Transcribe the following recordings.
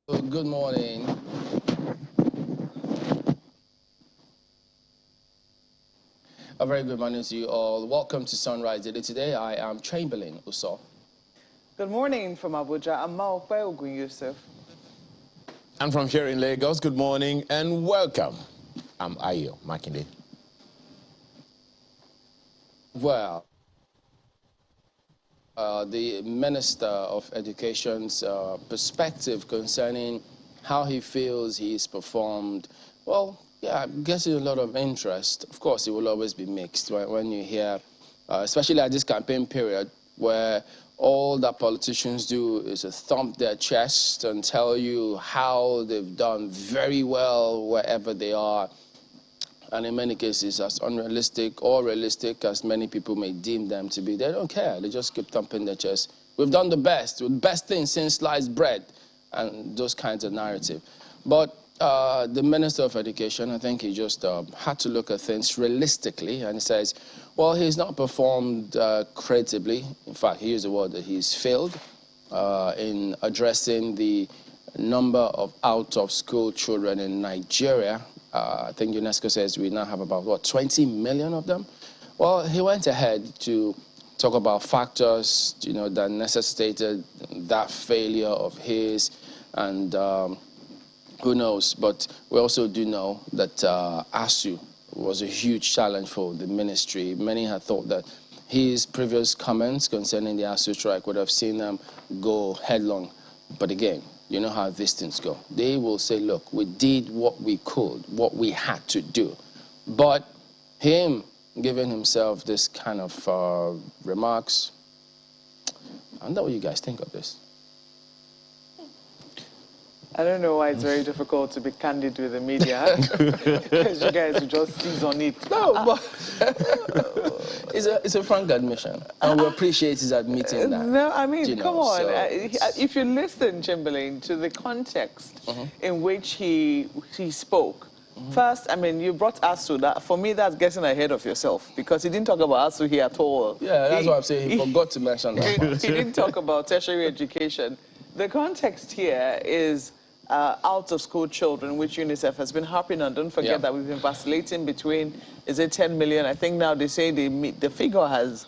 Good morning. A very good morning to you all. Welcome to Sunrise Daily. Today I am Chamberlain Uso. Good morning from Abuja. I'm PDP Ogun Yusuf. And from here in Lagos, good morning and welcome. I'm Ayo Makinde. Well, the Minister of Education's perspective concerning how he feels he's performed, well, yeah, I'm getting a lot of interest. Of course, it will always be mixed when you hear, especially at this campaign period, where all that politicians do is to thump their chest and tell you how they've done very well wherever they are. And in many cases, as unrealistic or realistic as many people may deem them to be, they don't care. They just keep thumping their chest. We've done the best thing since sliced bread, and those kinds of narrative. But the Minister of Education, I think he just had to look at things realistically, and he says, well, he's not performed creditably. In fact, he used the word that he's failed in addressing the number of out-of-school children in Nigeria. I think UNESCO says we now have about, what, 20 million of them? Well, he went ahead to talk about factors, that necessitated that failure of his, and who knows. But we also do know that ASU was a huge challenge for the ministry. Many had thought that his previous comments concerning the ASU strike would have seen them go headlong. But again, you know how these things go. They will say, look, we did what we could, what we had to do. But him giving himself this kind of remarks, I don't know what you guys think of this. I don't know why it's very difficult to be candid with the media, because you guys will just seize on it. No, but it's a frank admission, and we appreciate his admitting that. No, I mean, come on. So if you listen, Chamberlain, to the context in which he spoke, first, I mean, you brought ASU. That, for me, that's getting ahead of yourself, because he didn't talk about ASU here at all. Yeah, that's what I'm saying. He forgot to mention that part. He didn't talk about tertiary education. The context here is out-of-school children, which UNICEF has been harping on. Don't forget that we've been vacillating between, is it 10 million? I think now they say the figure has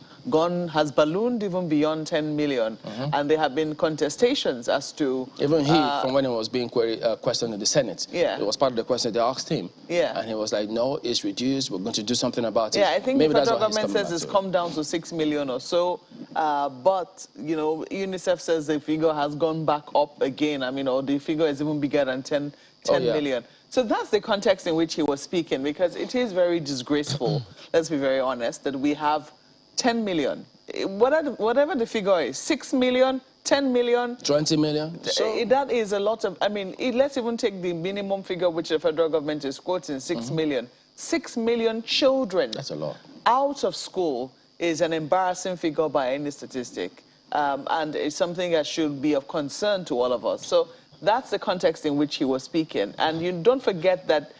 ballooned even beyond 10 million. And there have been contestations as to... Even from when it was being questioned in the Senate, it was part of the question they asked him. And he was like, no, it's reduced, we're going to do something about it. Yeah, I think maybe the federal government says it's come down to 6 million or so. But, UNICEF says the figure has gone back up again. I mean, or the figure is even bigger than 10 million. So that's the context in which he was speaking, because it is very disgraceful, let's be very honest, that we have 10 million. Whatever the figure is, 6 million, 10 million. 20 million. So that is a lot of, I mean, let's even take the minimum figure which the federal government is quoting, 6 million. 6 million children. That's a lot. Out of school is an embarrassing figure by any statistic. And it's something that should be of concern to all of us. So that's the context in which he was speaking. And you don't forget that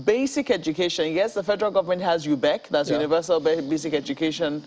basic education, yes, the federal government has UBEC, that's Universal Basic Education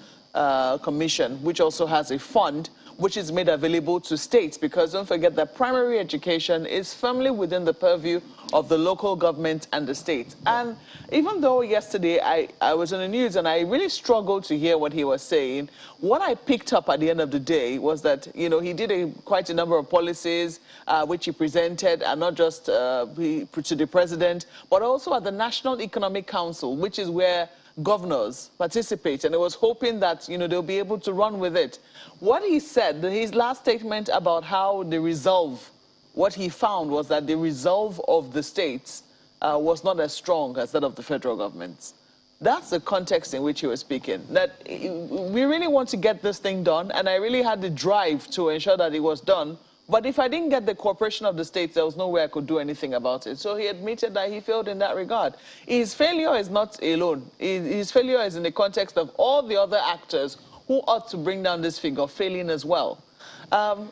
Commission, which also has a fund which is made available to states, because don't forget that primary education is firmly within the purview of the local government and the state. And even though yesterday I was on the news and I really struggled to hear what he was saying, what I picked up at the end of the day was that, he did quite a number of policies which he presented, and not just to the president, but also at the National Economic Council, which is where governors participate, and I was hoping that they'll be able to run with it. What he said, his last statement about how the resolve, what he found was that the resolve of the states was not as strong as that of the federal government. That's the context in which he was speaking. That we really want to get this thing done, and I really had the drive to ensure that it was done. But if I didn't get the cooperation of the states, there was no way I could do anything about it. So he admitted that he failed in that regard. His failure is not alone. His failure is in the context of all the other actors who ought to bring down this figure failing as well. I'm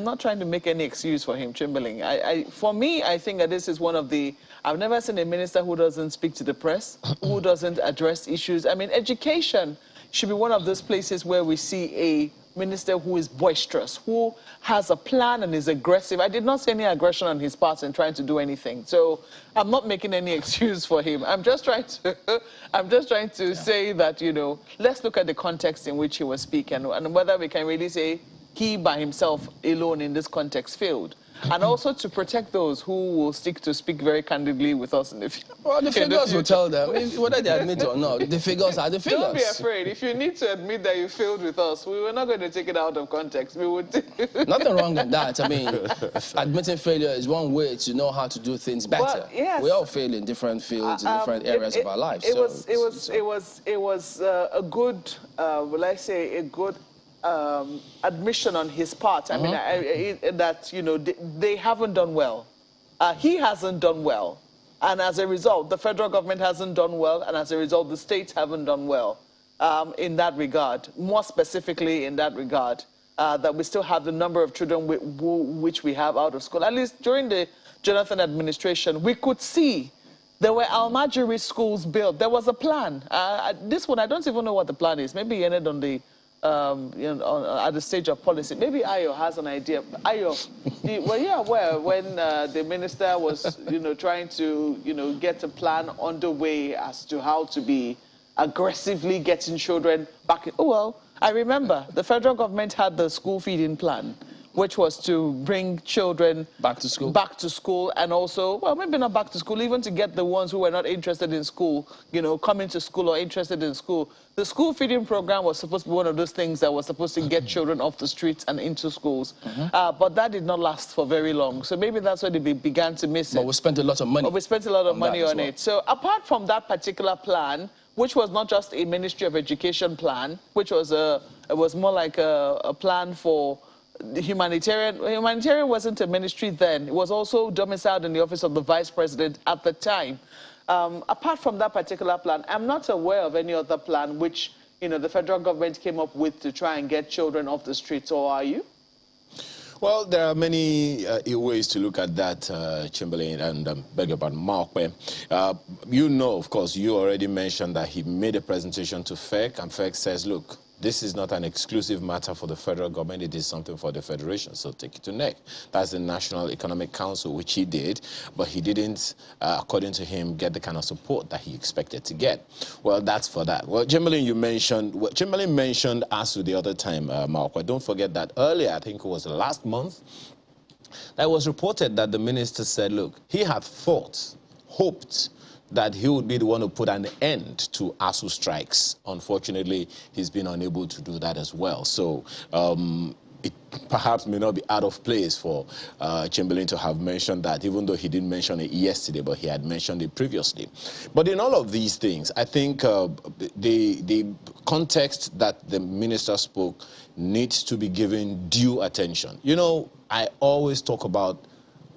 not trying to make any excuse for him, Chamberlain. For me, I think that this is one of the... I've never seen a minister who doesn't speak to the press, who doesn't address issues. I mean, education should be one of those places where we see a minister who is boisterous, who has a plan and is aggressive. I did not see any aggression on his part in trying to do anything. So I'm not making any excuse for him. I'm just trying to say that, you know, let's look at the context in which he was speaking and whether we can really say he by himself alone in this context failed. And also to protect those who will stick to speak very candidly with us in the future. Well, the figures will tell them, whether they admit or not. The figures are the figures. Don't be afraid. If you need to admit that you failed with us, we were not going to take it out of context. We would. Nothing wrong with that. I mean, admitting failure is one way to know how to do things better. Well, yes. We all fail in different fields, in different areas of our lives. It was a good, will I say, a good admission on his part. I mean, that, you know, they haven't done well. He hasn't done well. And as a result, the federal government hasn't done well. And as a result, the states haven't done well in that regard. More specifically in that regard, that we still have the number of children which we have out of school. At least during the Jonathan administration, we could see there were Almajiri schools built. There was a plan. This one, I don't even know what the plan is. Maybe it ended on the you know, at the stage of policy. Maybe Ayo has an idea. Ayo, were you aware when the minister was, you know, trying to, you know, get a plan underway as to how to be aggressively getting children back in? Oh, well, I remember the federal government had the school feeding plan, which was to bring children back to school, and also, well, maybe not back to school, even to get the ones who were not interested in school, you know, coming to school or interested in school. The school feeding program was supposed to be one of those things that was supposed to get children off the streets and into schools. But that did not last for very long. So maybe that's where they began to miss it. But we spent a lot of money. But we spent a lot of money on it. So apart from that particular plan, which was not just a Ministry of Education plan, which was it was more like a plan for the humanitarian wasn't a ministry then. It was also domiciled in the office of the vice president at the time. Apart from that particular plan, I'm not aware of any other plan which, you know, the federal government came up with to try and get children off the streets, or are you? Well, there are many ways to look at that, Chamberlain, and beg your pardon, Mark. You know, of course, you already mentioned that he made a presentation to FEC, and FEC says, look, this is not an exclusive matter for the federal government. It is something for the federation, so take it to NEC. That's the National Economic Council, which he did, but he didn't, according to him, get the kind of support that he expected to get. Well, that's for that. Well, Chamberlain, Chamberlain mentioned ASU the other time, Mark. But don't forget that earlier, I think it was last month, that it was reported that the minister said, look, he had hoped that he would be the one who put an end to ASU strikes. Unfortunately, he's been unable to do that as well. So it perhaps may not be out of place for Chamberlain to have mentioned that, even though he didn't mention it yesterday, but he had mentioned it previously. But in all of these things, I think the context that the minister spoke needs to be given due attention. You know, I always talk about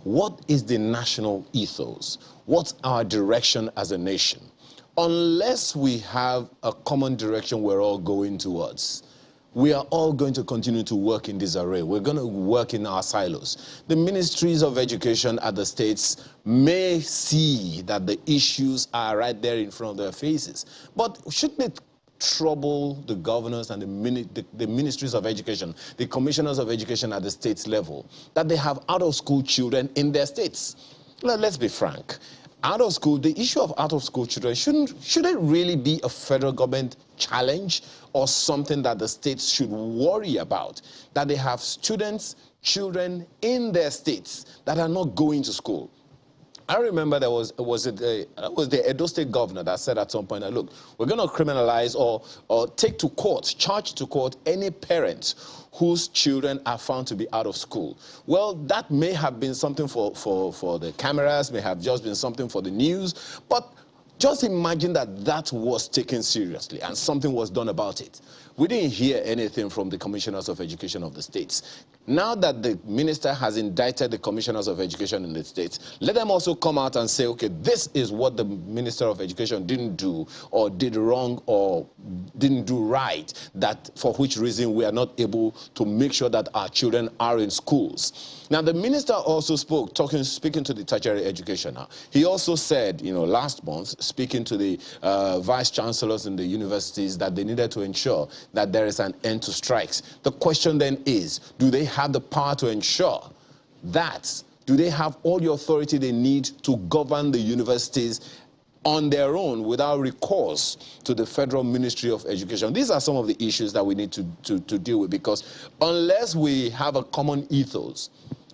what is the national ethos? What's our direction as a nation? Unless we have a common direction we're all going towards, we are all going to continue to work in disarray. We're going to work in our silos. The ministries of education at the states may see that the issues are right there in front of their faces. But shouldn't it trouble the governors and the ministries of education, the commissioners of education at the states level, that they have out-of-school children in their states? Let's be frank. The issue of out-of-school children, should it really be a federal government challenge or something that the states should worry about? That they have children in their states that are not going to school. I remember there was the Edo State governor that said at some point that, look, we're going to criminalize or charge to court any parent whose children are found to be out of school. Well, that may have been something for the cameras, may have just been something for the news, but just imagine that was taken seriously and something was done about it. We didn't hear anything from the commissioners of education of the states. Now that the minister has indicted the commissioners of education in the states, let them also come out and say, okay, this is what the minister of education didn't do or did wrong or didn't do right, that for which reason we are not able to make sure that our children are in schools. Now, the minister also spoke, speaking to the tertiary education now. He also said, you know, last month, speaking to the vice chancellors in the universities, that they needed to ensure that there is an end to strikes. The question then is, do they have the power to ensure that? Do they have all the authority they need to govern the universities on their own without recourse to the Federal Ministry of Education? These are some of the issues that we need to deal with, because unless we have a common ethos,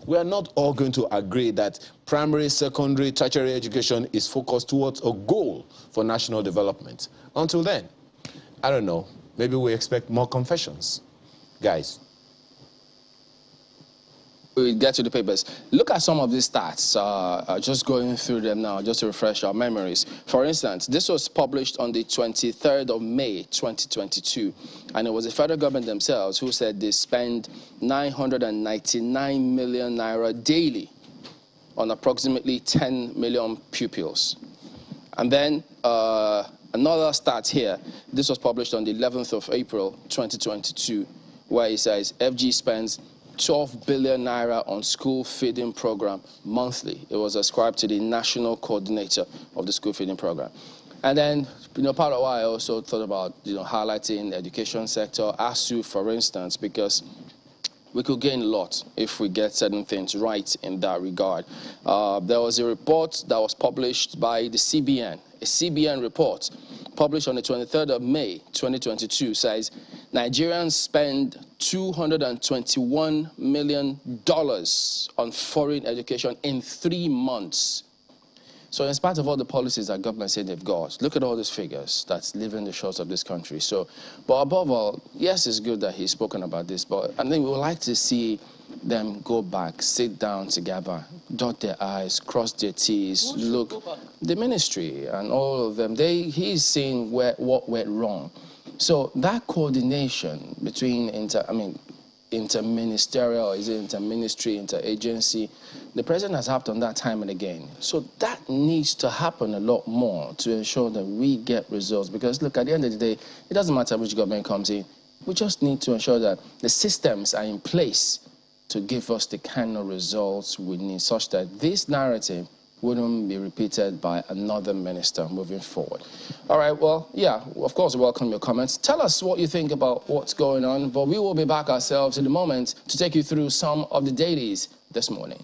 we are not all going to agree that primary, secondary, tertiary education is focused towards a goal for national development. Until then, I don't know, maybe we expect more confessions. Guys. We get to the papers. Look at some of these stats, just going through them now, just to refresh our memories. For instance, this was published on the 23rd of May, 2022, and it was the federal government themselves who said they spend 999 million naira daily on approximately 10 million pupils. And then another stat here, this was published on the 11th of April, 2022, where it says FG spends 12 billion naira on school feeding program monthly. It was ascribed to the national coordinator of the school feeding program. And then, you know, part of why I also thought about, you know, highlighting the education sector, ASU, for instance, because we could gain a lot if we get certain things right in that regard. There was a report that was published by the CBN, a CBN report published on the 23rd of May, 2022, says Nigerians spend $221 million on foreign education in 3 months. So in spite of all the policies that government said they've got, look at all these figures that's leaving the shores of this country. So, but above all, yes, it's good that he's spoken about this, but I think we would like to see them go back, sit down together, dot their I's, cross their T's, look, the ministry and all of them, he's seeing what went wrong. So that coordination between interministerial, is it interministry, interagency, the president has harped on that time and again. So that needs to happen a lot more to ensure that we get results. Because look, at the end of the day, it doesn't matter which government comes in. We just need to ensure that the systems are in place to give us the kind of results we need, such that this narrative wouldn't be repeated by another minister moving forward. All right, well, yeah, of course, we welcome your comments. Tell us what you think about what's going on, but we will be back ourselves in a moment to take you through some of the dailies this morning.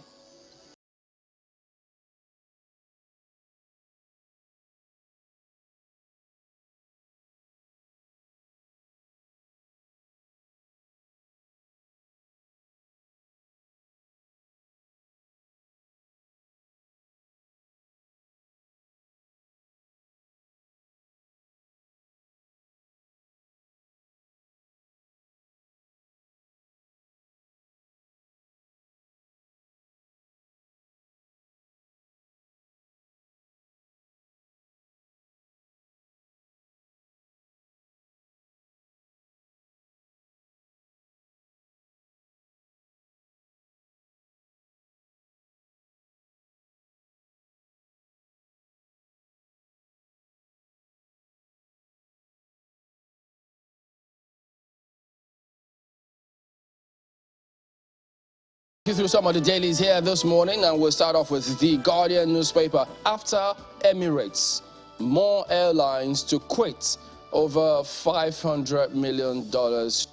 Through some of the dailies here this morning, and we'll start off with the Guardian newspaper. After Emirates, more airlines to quit over $500 million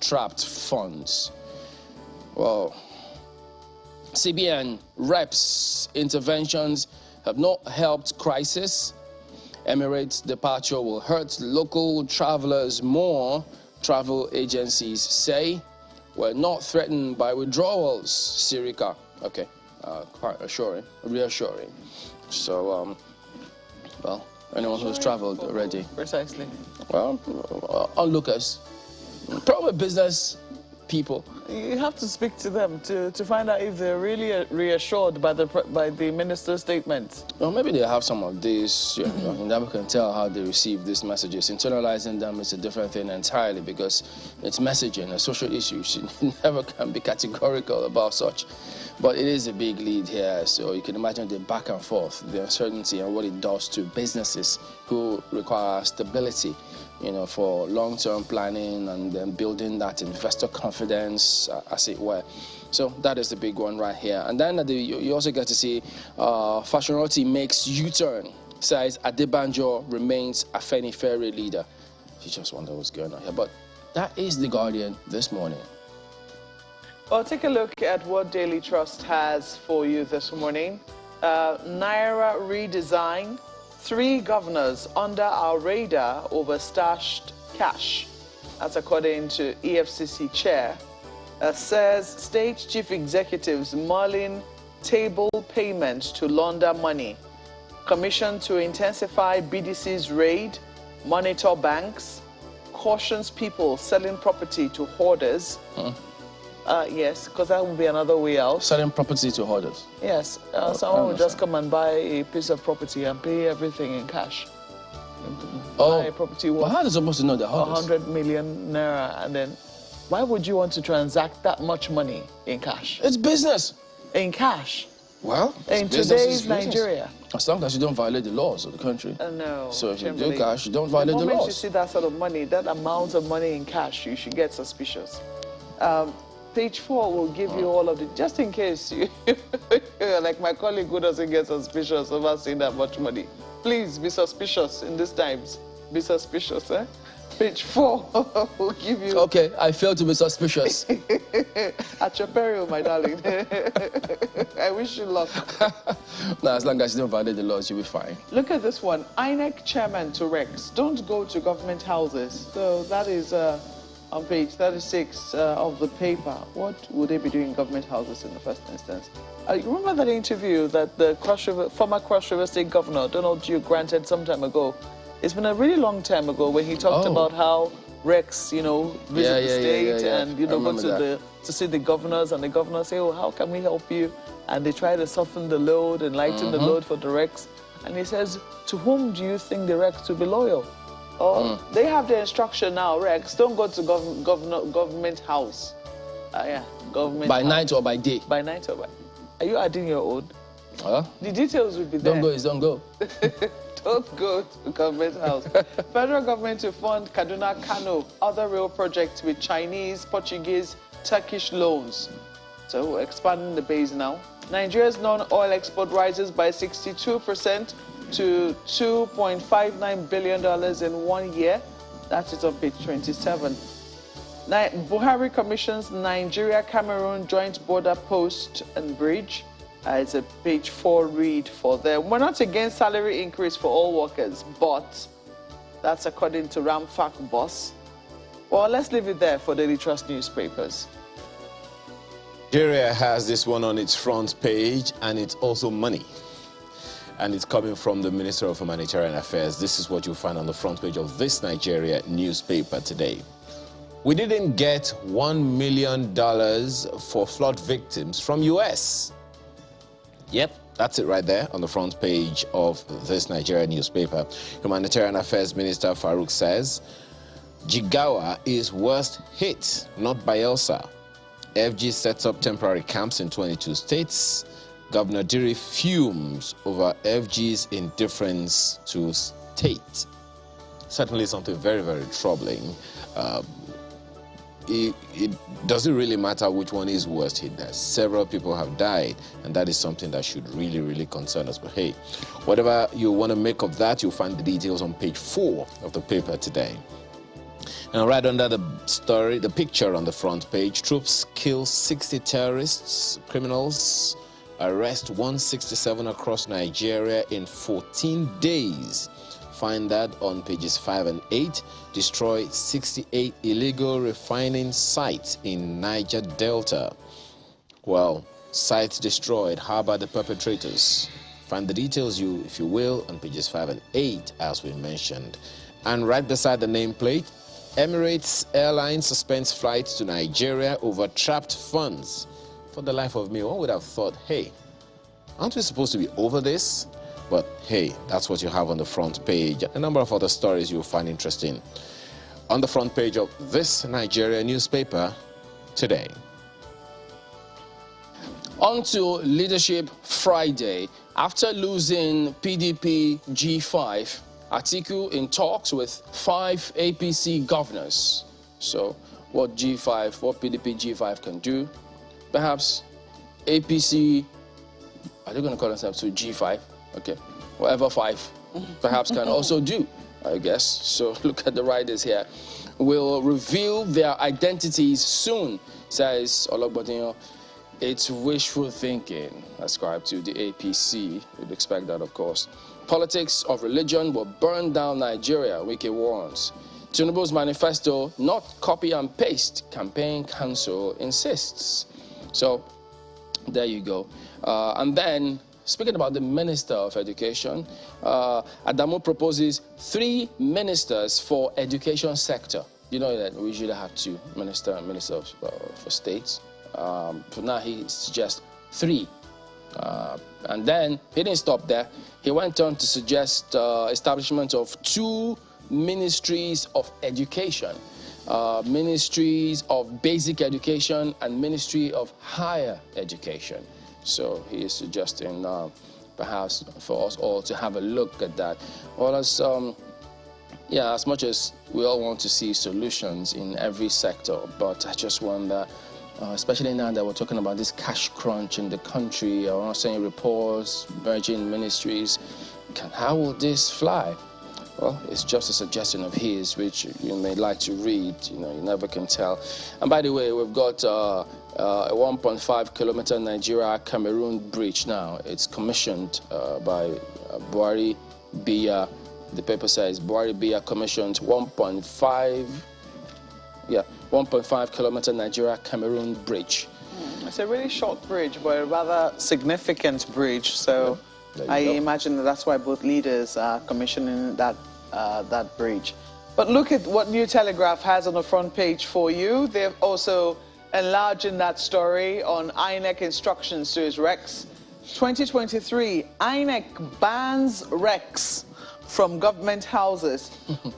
trapped funds. Well, CBN reps interventions have not helped crisis. Emirates departure will hurt local travelers more, travel agencies say. We're not threatened by withdrawals, Sirica. Okay, quite reassuring. So, well, anyone who's traveled already. Precisely. Well, onlookers, probably business people. You have to speak to them to find out if they're really reassured by the minister's statements. Well, maybe they have some of these, you know, and then we can tell how they receive these messages. Internalizing them is a different thing entirely because it's messaging, a social issue. You never can be categorical about such. But it is a big lead here, so you can imagine the back and forth, the uncertainty and what it does to businesses who require stability, you know, for long-term planning and then building that investor confidence, as it were. So that is the big one right here. And then you also get to see Fashionati makes U-turn, says Adebanjo remains Afenifere leader. You just wonder what's going on here. But that is The Guardian this morning. Well, take a look at what Daily Trust has for you this morning. Naira redesign. 3 governors under our radar over stashed cash. That's according to EFCC chair. Says state chief executives mulling table payments to launder money. Commission to intensify BDC's raid, monitor banks, cautions people selling property to hoarders. Yes, because that would be another way out. Selling property to hoarders? Yes, someone would just come and buy a piece of property and pay everything in cash. Buy a property worth how are they supposed to know the hoarders? 100 million naira, and then why would you want to transact that much money in cash? It's business. In cash? Well, in today's Nigeria. As long as you don't violate the laws of the country. No. So if you do cash, you don't violate the laws. The moment you see that sort of money, that amount of money in cash, you should get suspicious. Page 4 will give you all of the, just in case you, like my colleague who doesn't get suspicious over seeing that much money. Please be suspicious in these times. Be suspicious, eh? Page 4 will give you... Okay, I fail to be suspicious. At your peril, my darling. I wish you luck. Now, as long as you don't violate the laws, you'll be fine. Look at this one. INEC chairman to Rex. Don't go to government houses. So that is... on page 36 of the paper. What would they be doing in government houses in the first instance? You remember that interview that the former Cross River State Governor, Donald Duke, granted some time ago? It's been a really long time ago when he talked about how Rex, you know, visit the state and, you know, go to see the governors, and the governors say, oh, how can we help you? And they try to soften the load and lighten the load for the Rex. And he says, to whom do you think the Rex will be loyal? Oh, they have the instruction now, Rex, don't go to government house. Government By house. night or by day? By night or by day. Are you adding your own? Huh? The details will be there. Don't go is don't go. Don't go to government house. Federal government to fund Kaduna Kano, other rail projects with Chinese, Portuguese, Turkish loans. So we're expanding the base now. Nigeria's non-oil export rises by 62%. to $2.59 billion in 1 year. That is on page 27. Buhari commissions Nigeria-Cameroon joint border post and bridge. It's a page 4 read for them. We're not against salary increase for all workers, but that's according to RMAFC boss. Well, let's leave it there for Daily Trust newspapers. Nigeria has this one on its front page, and it's also money. And it's coming from the Minister of Humanitarian Affairs. This is what you'll find on the front page of this Nigeria newspaper today. We didn't get $1 million for flood victims from US. Yep, that's it right there on the front page of this Nigeria newspaper. Humanitarian Affairs Minister Farouk says, Jigawa is worst hit, not Bayelsa. FG sets up temporary camps in 22 states. Governor Diri fumes over FG's indifference to state. Certainly something very, very troubling. It doesn't really matter which one is worst hit. There several people have died, and that is something that should really, really concern us. But hey, whatever you want to make of that, you'll find the details on page 4 of the paper today. And right under the story, the picture on the front page, troops kill 60 terrorists, criminals, arrest 167 across Nigeria in 14 days. Find that on pages 5 and 8. Destroy 68 illegal refining sites in Niger Delta. Well, sites destroyed. How about the perpetrators? Find the details, if you will, on pages 5 and 8, as we mentioned. And right beside the nameplate, Emirates Airlines suspends flights to Nigeria over trapped funds. For the life of me, one would have thought, hey, aren't we supposed to be over this? But hey, that's what you have on the front page. A number of other stories you'll find interesting on the front page of this Nigeria newspaper today. On to Leadership Friday. After losing PDP G5, Atiku in talks with 5 APC governors. So what PDP G5 can do, perhaps APC, are they going to call themselves to G5? Okay, whatever 5 perhaps can also do, I guess. So look at the riders here. Will reveal their identities soon, says Ologbondiyan. It's wishful thinking, ascribed to the APC. You'd expect that, of course. Politics of religion will burn down Nigeria, Wike warns. Tinubu's manifesto, not copy and paste, campaign council insists. So, there you go. And then, speaking about the Minister of Education, Adamu proposes 3 ministers for education sector. You know that we usually have 2 ministers for states. For now, he suggests 3. And then he didn't stop there. He went on to suggest establishment of 2 ministries of education, ministries of basic education and ministry of higher education. So he is suggesting perhaps for us all to have a look at that. Well, as much as we all want to see solutions in every sector, but I just wonder, especially now that we're talking about this cash crunch in the country, I'm not saying reports, merging ministries, how will this fly? Well, it's just a suggestion of his, which you may like to read. You know, you never can tell. And by the way, we've got a 1.5-kilometer Nigeria-Cameroon bridge now. It's commissioned by Buhari Biya. The paper says Buhari Biya commissioned 1.5-kilometer Nigeria-Cameroon bridge. It's a really short bridge, but a rather significant bridge. So I imagine that's why both leaders are commissioning that bridge. But look at what New Telegraph has on the front page for you. They're also enlarging that story on INEC instructions to its recs. 2023, INEC bans recs from government houses,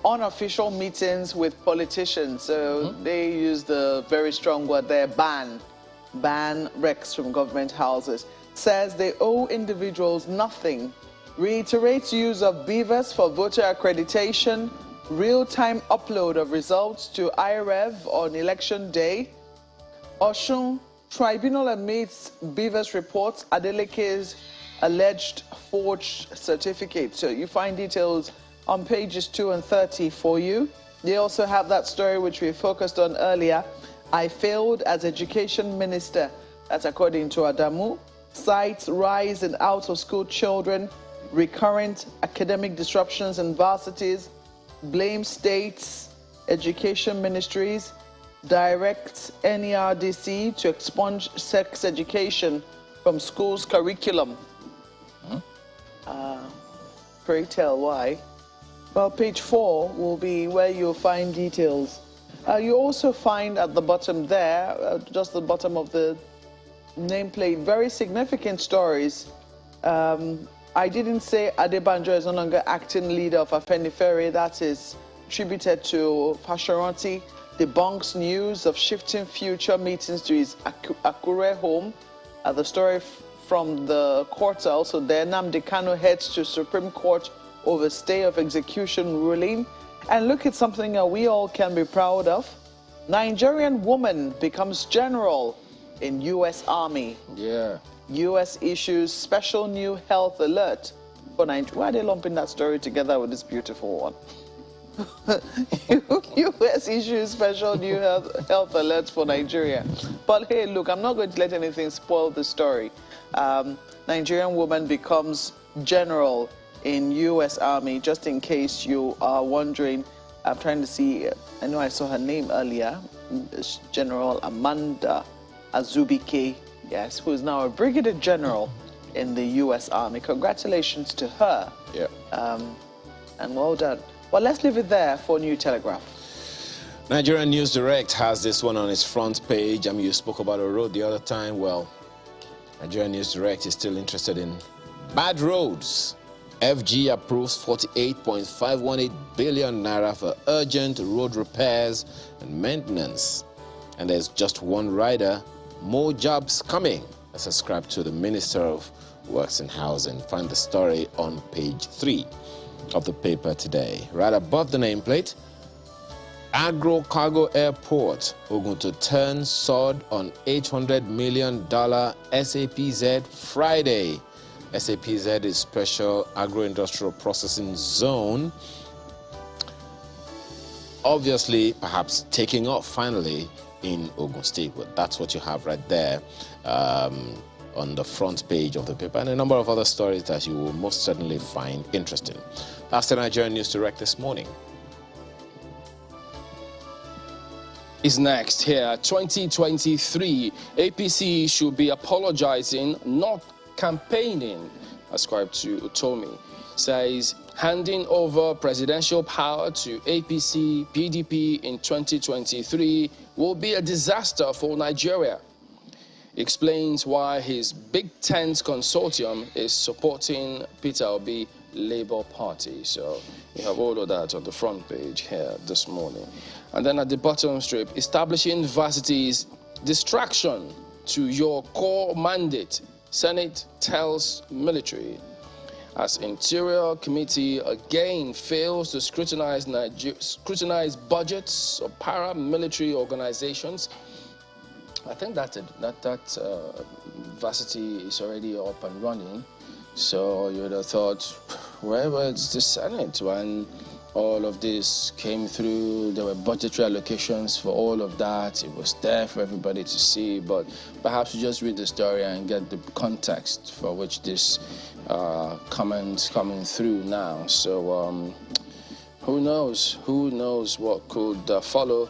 unofficial meetings with politicians. So they use the very strong word there, ban recs from government houses. Says they owe individuals nothing. Reiterates use of beavers for voter accreditation, real-time upload of results to IREV on election day. Osun Tribunal admits beavers reports Adeleke's alleged forged certificate. So you find details on pages 2 and 30 for you. They also have that story which we focused on earlier. I failed as education minister. That's according to Adamu. Cites rise in out-of-school children, recurrent academic disruptions in varsities, blame states, education ministries, directs NERDC to expunge sex education from schools' curriculum. Pray tell why. Well, page 4 will be where you'll find details. You also find at the bottom there, just the bottom of the nameplate, very significant stories. I didn't say Adebanjo is no longer acting leader of Afenifere. That is attributed to Fashoranti. Debunks news of shifting future meetings to his Akure home. The story from the courts also there. Nnamdi Kanu heads to Supreme Court over stay of execution ruling. And look at something we all can be proud of. Nigerian woman becomes general in U.S. Army. Yeah. U.S. issues special new health alert for Nigeria. Why are they lumping that story together with this beautiful one? U.S. issues special new health alert for Nigeria. But hey, look, I'm not going to let anything spoil the story. Nigerian woman becomes general in U.S. Army, just in case you are wondering. I'm trying to see, I know I saw her name earlier, General Amanda Azubike, yes, who is now a brigadier general in the U.S. Army. Congratulations to her. Yeah. And well done. Well, let's leave it there for New Telegraph. Nigerian News Direct has this one on its front page. I mean, you spoke about a road the other time. Well, Nigerian News Direct is still interested in bad roads. FG approves 48.518 billion naira for urgent road repairs and maintenance. And there's just one rider, more jobs coming. Let's subscribe to the Minister of Works and Housing. Find the story on page 3 of the paper today. Right above the nameplate, Agro Cargo Airport, Ogun to turn sword on $800 million SAPZ Friday. SAPZ is Special Agro-Industrial Processing Zone. Obviously, perhaps taking off finally in Ogun State. Well, that's what you have right there on the front page of the paper, and a number of other stories that you will most certainly find interesting. That's the Nigerian News Direct this morning. Is next here. 2023, APC should be apologizing, not campaigning, ascribed to Utomi. Says handing over presidential power to APC PDP in 2023 will be a disaster for Nigeria. Explains why his Big Tent consortium is supporting Peter Obi Labour Party. So you have all of that on the front page here this morning. And then at the bottom strip, establishing varsities, distraction to your core mandate. Senate tells military. As Interior Committee again fails to scrutinize budgets of paramilitary organizations. I think that varsity is already up and running. So you would have thought, where was the Senate when all of this came through? There were budgetary allocations for all of that. It was there for everybody to see. But perhaps you just read the story and get the context for which this comment coming through now. So who knows? Who knows what could follow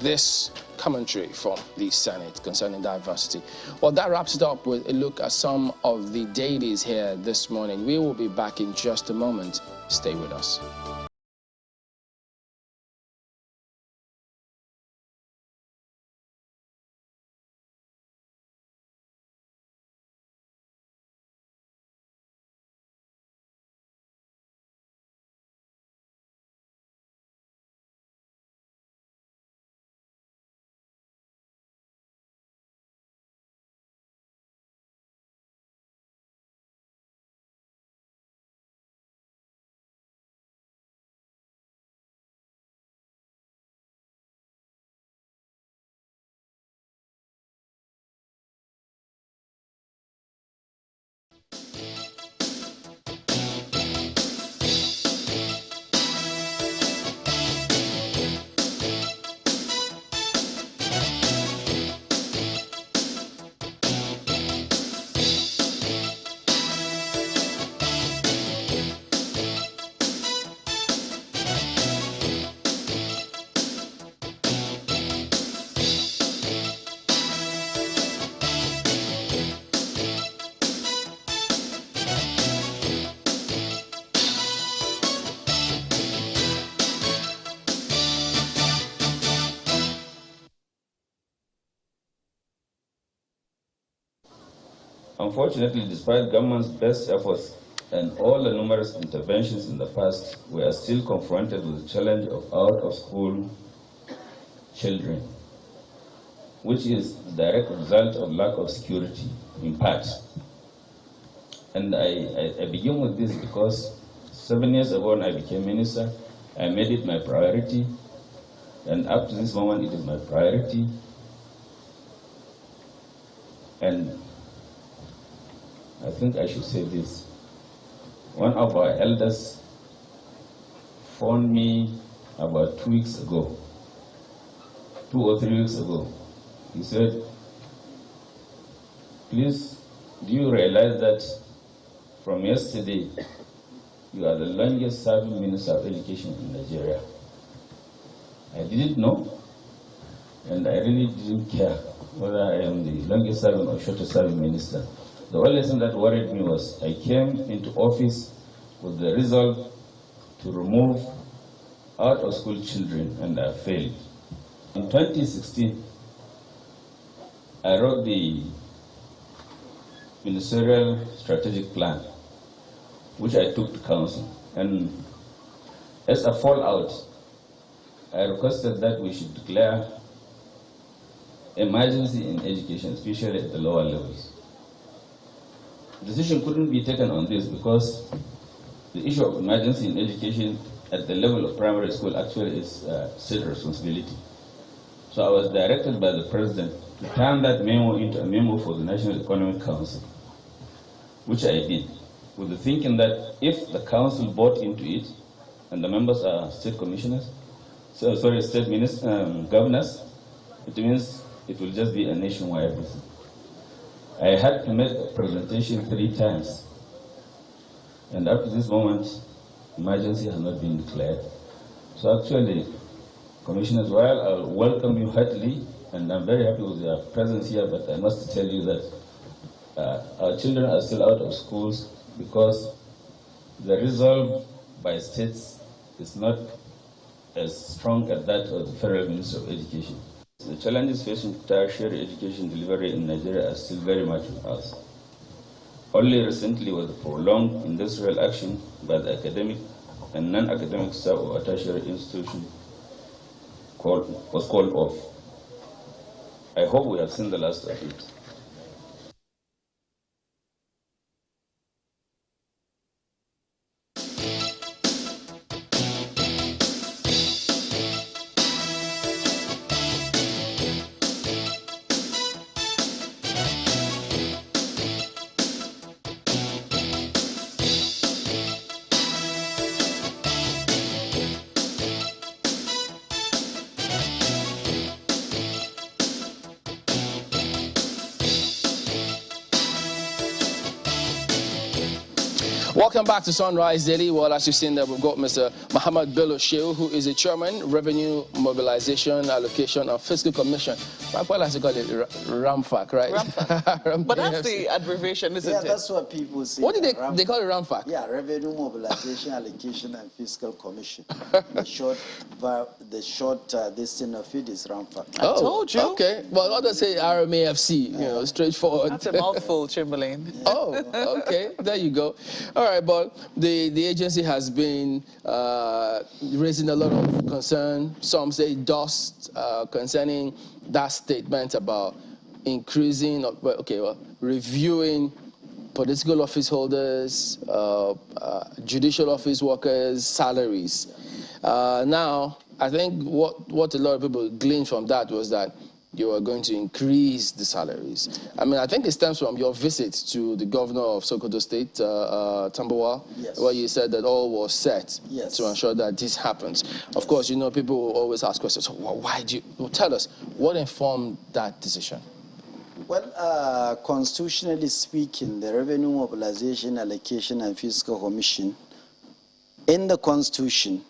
this commentary from the Senate concerning diversity. Well, that wraps it up with a look at some of the dailies here this morning. We will be back in just a moment. Stay with us. Unfortunately, despite government's best efforts and all the numerous interventions in the past, we are still confronted with the challenge of out-of-school children, which is the direct result of lack of security in part. And I begin with this because 7 years ago when I became minister, I made it my priority, and up to this moment it is my priority. And I think I should say this. One of our elders phoned me about 2 weeks ago, 2 or 3 weeks ago. He said, please, do you realize that from yesterday, you are the longest serving Minister of Education in Nigeria? I didn't know, and I really didn't care whether I am the longest serving or shortest serving minister. The only thing that worried me was I came into office with the resolve to remove out-of-school children, and I failed. In 2016, I wrote the ministerial strategic plan, which I took to council. And as a fallout, I requested that we should declare emergency in education, especially at the lower levels. Decision couldn't be taken on this because the issue of emergency in education at the level of primary school actually is state responsibility. So I was directed by the president to turn that memo into a memo for the National Economic Council, which I did, with the thinking that if the council bought into it, and the members are state commissioners, state governors, it means it will just be a nationwide reason. I had to make a presentation 3 times, and up to this moment, emergency has not been declared. So actually, commissioners, while I welcome you heartily, and I'm very happy with your presence here, but I must tell you that our children are still out of schools because the resolve by states is not as strong as that of the Federal Ministry of Education. The challenges facing tertiary education delivery in Nigeria are still very much with us. Only recently was the prolonged industrial action by the academic and non-academic staff of a tertiary institution was called off. I hope we have seen the last of it. Welcome back to Sunrise Daily. Well, as you've seen there, we've got Mr. Muhammad Bello Shehu, who is the chairman, Revenue Mobilization, Allocation and Fiscal Commission. What else you call it? RMAFC, right? RMAFC. But that's the abbreviation, isn't it? Yeah, that's what people say. What did they call it, RMAFC? Yeah, Revenue Mobilization, Allocation and Fiscal Commission. The short this thing of it is RMAFC. I told you. Okay. Well, others say RMAFC, you know, straightforward. That's a mouthful, Chamberlain. Oh, okay. There you go. All right, but the agency has been raising a lot of concern. Some say dust concerning that statement about increasing, reviewing political office holders, judicial office workers' salaries. Now, I think what a lot of people gleaned from that was that you are going to increase the salaries. I mean, I think it stems from your visit to the governor of Sokoto State, Tambuwal, yes, where you said that all was set, yes, to ensure that this happens. Of course, you know, people will always ask questions. So why do you tell us what informed that decision? Well, constitutionally speaking, the Revenue Mobilization, Allocation and Fiscal Commission in the Constitution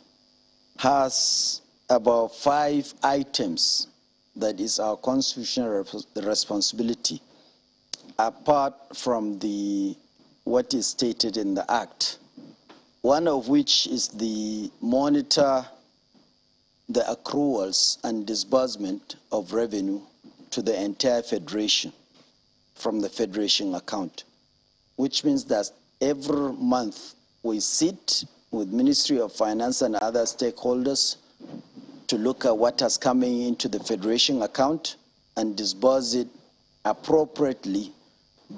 has about 5 items that is our constitutional responsibility, apart from what is stated in the Act. One of which is the monitor the accruals and disbursement of revenue to the entire federation from the federation account, which means that every month we sit with Ministry of Finance and other stakeholders to look at what is coming into the federation account and disburse it appropriately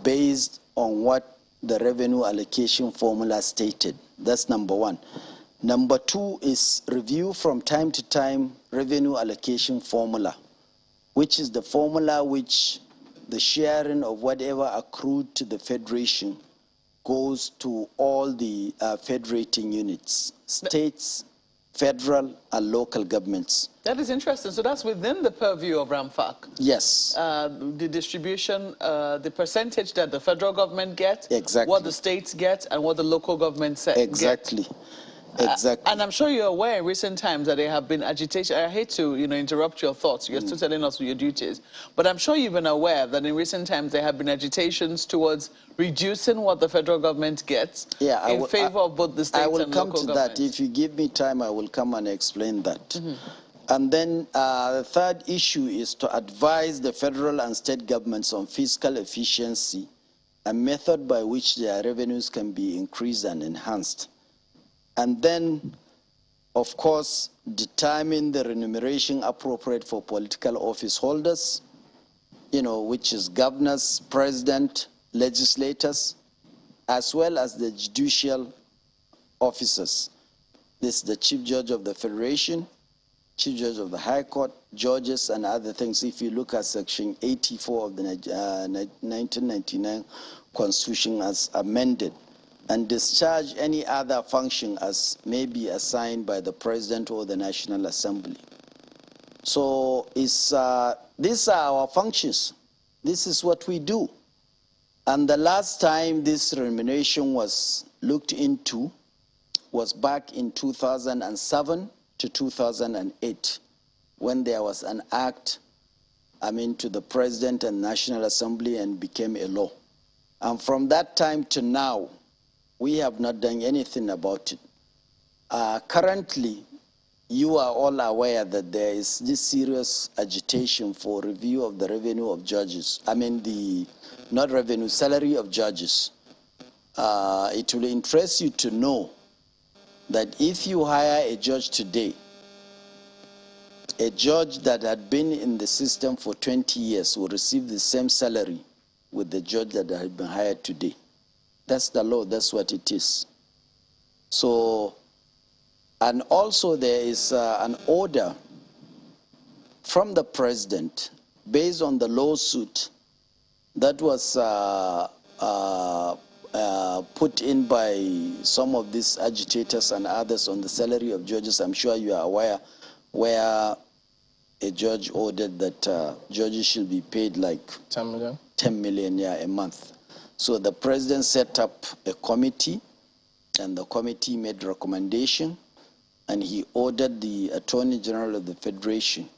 based on what the revenue allocation formula stated. That's number 1. Number 2 is review from time to time revenue allocation formula, which is the formula which the sharing of whatever accrued to the federation goes to all the federating units, states, federal and local governments. That is interesting. So that's within the purview of RMAFC. Yes. The distribution, the percentage that the federal government gets, exactly, what the states get, and what the local government exactly. Get. Exactly. And I'm sure you're aware in recent times that there have been agitation. I hate to, interrupt your thoughts. You're still telling us your duties. But I'm sure you've been aware that in recent times there have been agitations towards reducing what the federal government gets in favor of both the states and local governments. I will come to that. If you give me time, I will come and explain that. And then the third issue is to advise the federal and state governments on fiscal efficiency, a method by which their revenues can be increased and enhanced. And then, of course, determine the remuneration appropriate for political office holders, which is governors, president, legislators, as well as the judicial officers. This is the Chief Judge of the Federation, Chief Judge of the High Court, judges, and other things. If you look at Section 84 of the 1999 Constitution as amended, and discharge any other function as may be assigned by the President or the National Assembly. So these are our functions. This is what we do. And the last time this remuneration was looked into was back in 2007 to 2008, when there was an act, to the President and National Assembly and became a law. And from that time to now, we have not done anything about it. Currently, you are all aware that there is this serious agitation for review of the revenue of judges. Not revenue, salary of judges. It will interest you to know that if you hire a judge today, a judge that had been in the system for 20 years will receive the same salary with the judge that had been hired today. That's the law, that's what it is. So, and also there is an order from the President based on the lawsuit that was put in by some of these agitators and others on the salary of judges. I'm sure you are aware, where a judge ordered that judges should be paid like 10 million? 10 million a month. So the President set up a committee, and the committee made recommendation, and he ordered the Attorney General of the Federation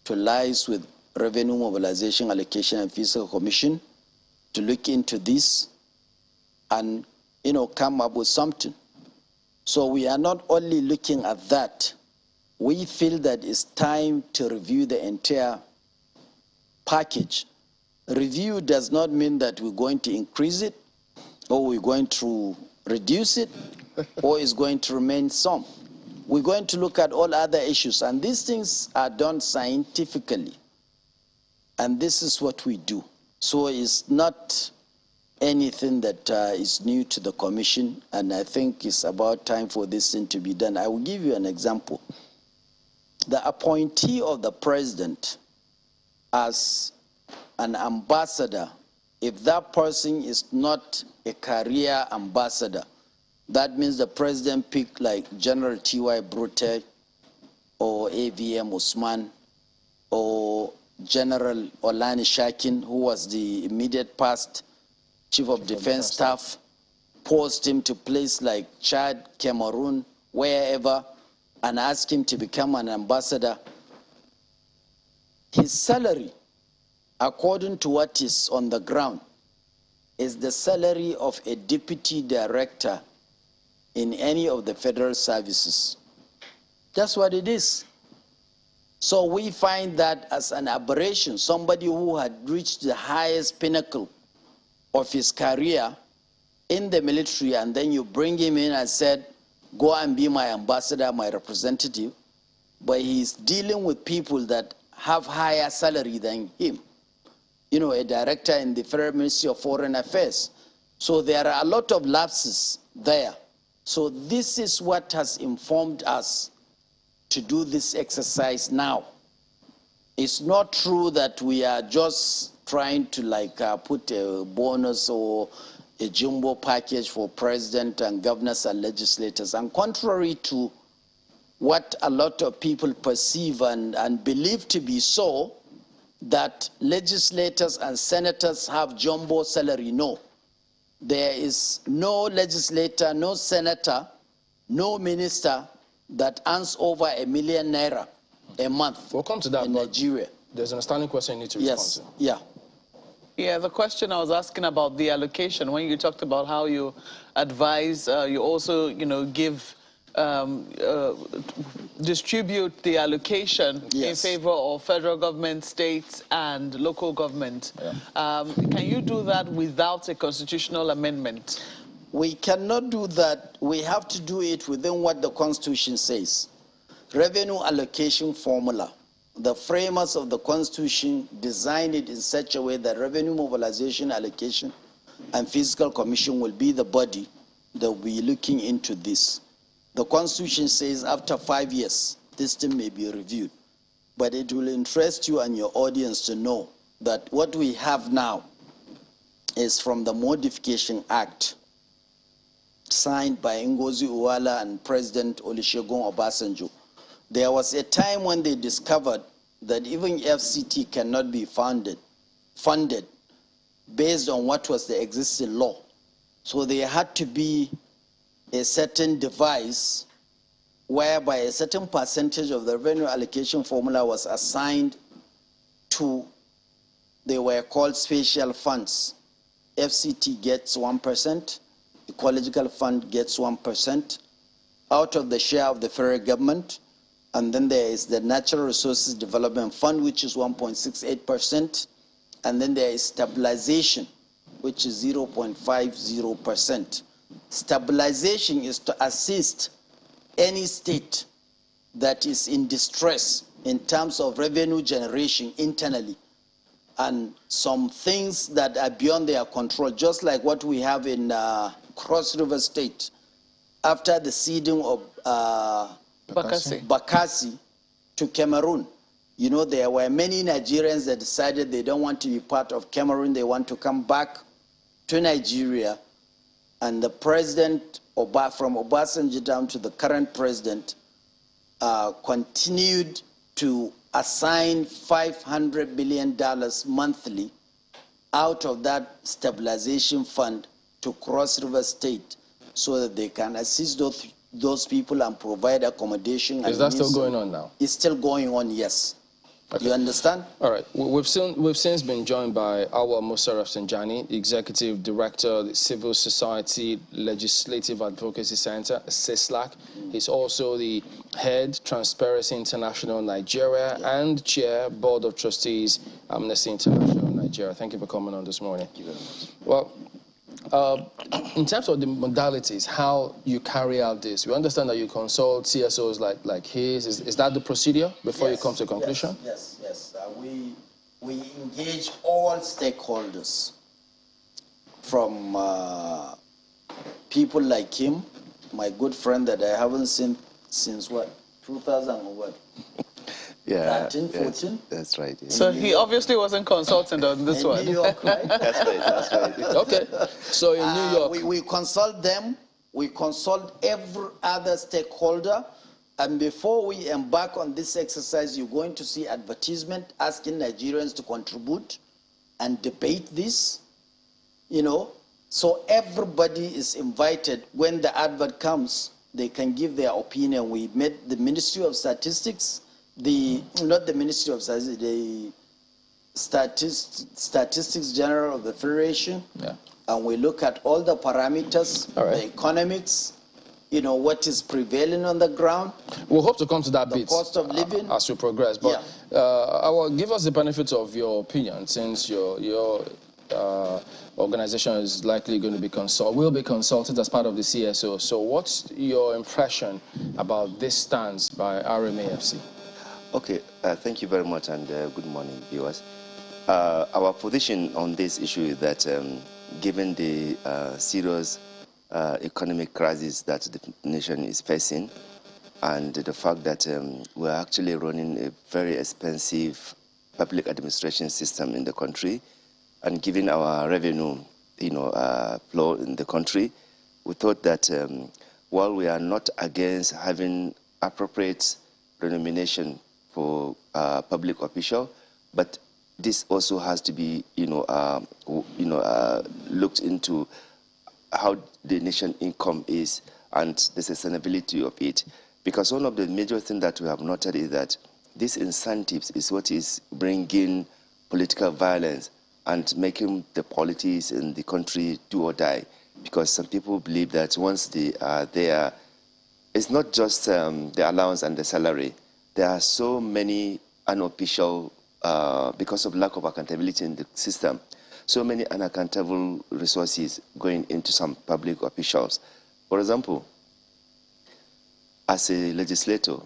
to liaise with Revenue Mobilization, Allocation and Fiscal Commission to look into this and come up with something. So we are not only looking at that, we feel that it's time to review the entire package. Review does not mean that we're going to increase it, or we're going to reduce it, or it's going to remain some. We're going to look at all other issues, and these things are done scientifically. And this is what we do. So it's not anything that is new to the Commission, and I think it's about time for this thing to be done. I will give you an example. The appointee of the President as an ambassador, if that person is not a career ambassador, that means the President picked like General T.Y. Brute or AVM Usman or General Olani Shakin, who was the immediate past Chief of Defense Staff, post him to place like Chad, Cameroon, wherever, and ask him to become an ambassador. His salary, according to what is on the ground, is the salary of a deputy director in any of the federal services. That's what it is. So we find that as an aberration. Somebody who had reached the highest pinnacle of his career in the military, and then you bring him in and said, go and be my ambassador, my representative, but he's dealing with people that have higher salary than him. A director in the Federal Ministry of Foreign Affairs. So there are a lot of lapses there. So this is what has informed us to do this exercise now. It's not true that we are just trying to put a bonus or a jumbo package for president and governors and legislators. And contrary to what a lot of people perceive and believe to be so, that legislators and senators have jumbo salary. No. There is no legislator, no senator, no minister that earns over ₦1 million a month. We'll come to that, in Nigeria. There's an outstanding question you need to respond to. Yes, Yeah, the question I was asking about the allocation, when you talked about how you advise, you also, give distribute the allocation in Yes. favor of federal government, states, and local government. Can you do that without a constitutional amendment? We cannot do that. We have to do it within what the Constitution says. Revenue allocation formula. The framers of the Constitution designed it in such a way that Revenue Mobilization Allocation and Fiscal Commission will be the body that will be looking into this. The Constitution says after 5 years, this thing may be reviewed. But it will interest you and your audience to know that what we have now is from the Modification Act signed by Ngozi Uwala and President Olusegun Obasanjo. There was a time when they discovered that even FCT cannot be funded based on what was the existing law. So there had to be a certain device whereby a certain percentage of the revenue allocation formula was assigned to, they were called special funds. FCT gets 1%, Ecological Fund gets 1% out of the share of the federal government. And then there is the Natural Resources Development Fund, which is 1.68%. And then there is stabilization, which is 0.50%. Stabilization is to assist any state that is in distress in terms of revenue generation internally, and some things that are beyond their control, just like what we have in Cross River State after the ceding of Bakassi to Cameroon. You know, there were many Nigerians that decided they don't want to be part of Cameroon, they want to come back to Nigeria. And the president, from Obasanjo down to the current president, continued to assign $500 billion monthly out of that stabilization fund to Cross River State so that they can assist those people and provide accommodation. Is that still going on now? It's still going on, yes. Okay. You understand? All right. We've since been joined by Awal Musarraf Sanjani, Executive Director of the Civil Society Legislative Advocacy Center, CISLAC. He's also the Head, Transparency International Nigeria, and Chair, Board of Trustees, Amnesty International Nigeria. Thank you for coming on this morning. Thank you very much. Well, in terms of the modalities, how you carry out this, we understand that you consult CSOs like his. Is that the procedure before you come to a conclusion? Yes. We engage all stakeholders, from people like him, my good friend that I haven't seen since what, 2000 or what? Yeah, 13, 14? that's right. Yeah. So he obviously wasn't consultant on this In one. New York, right? That's right. Okay. So in New York. We consult them, we consult every other stakeholder, and before we embark on this exercise, you're going to see advertisement asking Nigerians to contribute and debate this, you know. So everybody is invited. When the advert comes, they can give their opinion. We met the Ministry of Statistics, not the Ministry of Statistics, the Statistics General of the Federation. Yeah. And we look at all the parameters, the economics, you know, what is prevailing on the ground. We'll hope to come to that the bit cost of living. As we progress. But I will give us the benefit of your opinion, since your organization is likely going to be will be consulted as part of the CSO. So what's your impression about this stance by RMAFC? Okay, thank you very much, and good morning, viewers. Our position on this issue is that given the serious economic crisis that the nation is facing, and the fact that we're actually running a very expensive public administration system in the country, and given our revenue, flow in the country, we thought that while we are not against having appropriate remuneration for public official, but this also has to be, looked into how the nation income is and the sustainability of it. Because one of the major things that we have noted is that these incentives is what is bringing political violence and making the politics in the country do or die. Because some people believe that once they are there, it's not just the allowance and the salary. There are so many unofficial, because of lack of accountability in the system, so many unaccountable resources going into some public officials. For example, as a legislator,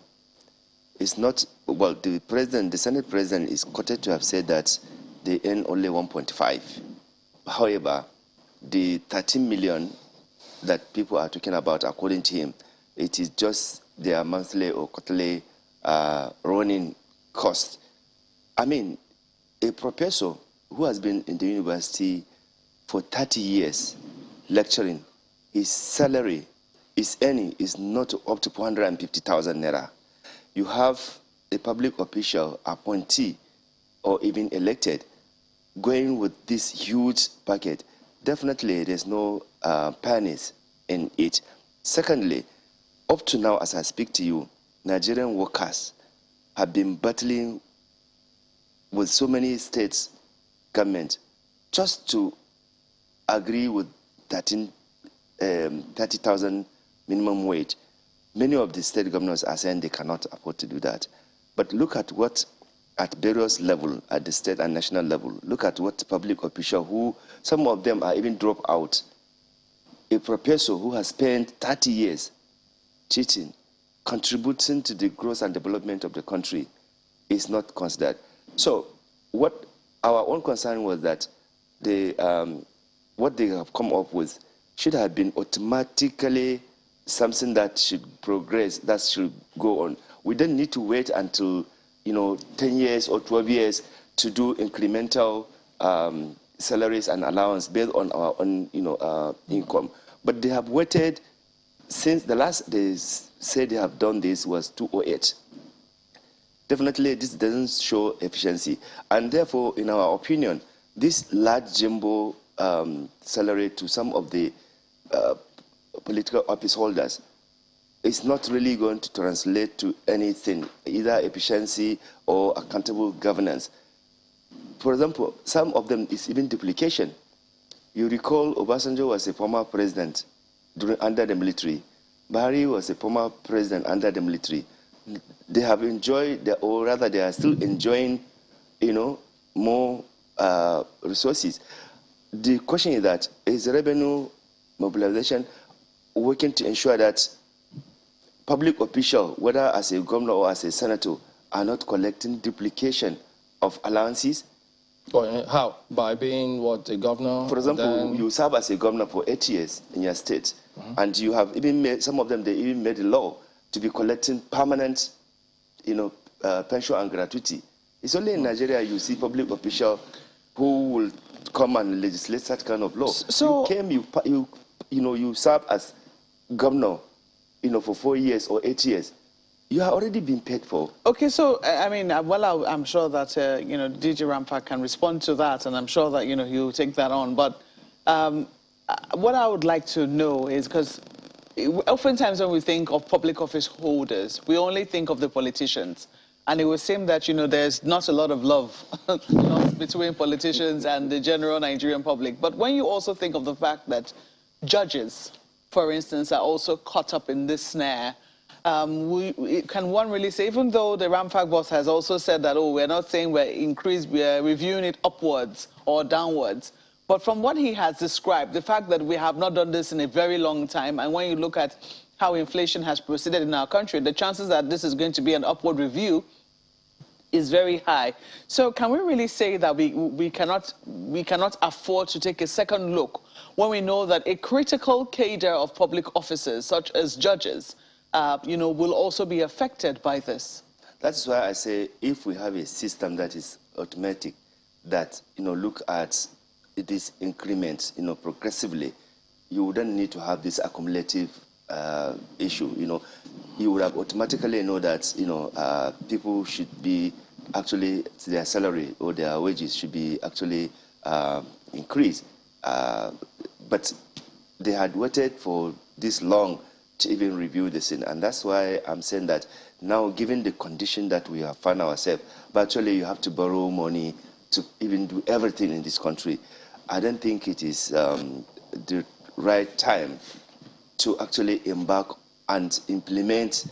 it's not, well, the Senate president is quoted to have said that they earn only 1.5. However, the 13 million that people are talking about, according to him, it is just their monthly or quarterly running cost. I mean, a professor who has been in the university for 30 years lecturing, his salary, his earning is not up to 450,000 naira. You have a public official, appointee, or even elected, going with this huge packet. Definitely, there's no fairness in it. Secondly, up to now, as I speak to you, Nigerian workers have been battling with so many states government just to agree with 30,000 minimum wage. Many of the state governors are saying they cannot afford to do that. But look at what, at various levels, at the state and national level, look at what public officials who, some of them are even dropped out. A professor who has spent 30 years teaching, contributing to the growth and development of the country is not considered. So what our own concern was that what they have come up with should have been automatically something that should progress, that should go on. We don't need to wait until 10 years or 12 years to do incremental salaries and allowance based on our own income. But they have waited since the last they said they have done this was 2008. Definitely, this doesn't show efficiency. And therefore, in our opinion, this large jumbo salary to some of the political office holders is not really going to translate to anything, either efficiency or accountable governance. For example, some of them is even duplication. You recall Obasanjo was a former president under the military. Buhari was a former president under the military. They have enjoyed, or rather they are still enjoying, more resources. The question is that, is revenue mobilization working to ensure that public officials, whether as a governor or as a senator, are not collecting duplication of allowances? Well, how? By being what, a governor? For example, you serve as a governor for 8 years in your state, and you have even made, some of them, they even made a law to be collecting permanent, pension and gratuity. It's only in Nigeria you see public officials who will come and legislate such kind of law. So you serve as governor, for 4 years or 8 years. You have already been paid for. Okay, so I mean, well, I'm sure that DJ Rampa can respond to that, and I'm sure that he'll take that on. But what I would like to know is, because oftentimes when we think of public office holders, we only think of the politicians. And it would seem that, there's not a lot of love between politicians and the general Nigerian public. But when you also think of the fact that judges, for instance, are also caught up in this snare, can one really say, even though the Ramfak boss has also said that, we're not saying we're reviewing it upwards or downwards, but from what he has described, the fact that we have not done this in a very long time, and when you look at how inflation has proceeded in our country, the chances that this is going to be an upward review is very high. So can we really say that we cannot afford to take a second look when we know that a critical cadre of public officers, such as judges, will also be affected by this? That's why I say, if we have a system that is automatic, that look at these increments progressively, you wouldn't need to have this accumulative issue. You would have automatically know that people should be actually, their salary or their wages should be actually increased. But they had waited for this long to even review this thing, and that's why I'm saying that now, given the condition that we have found ourselves, but actually you have to borrow money to even do everything in this country. I don't think it is the right time to actually embark and implement.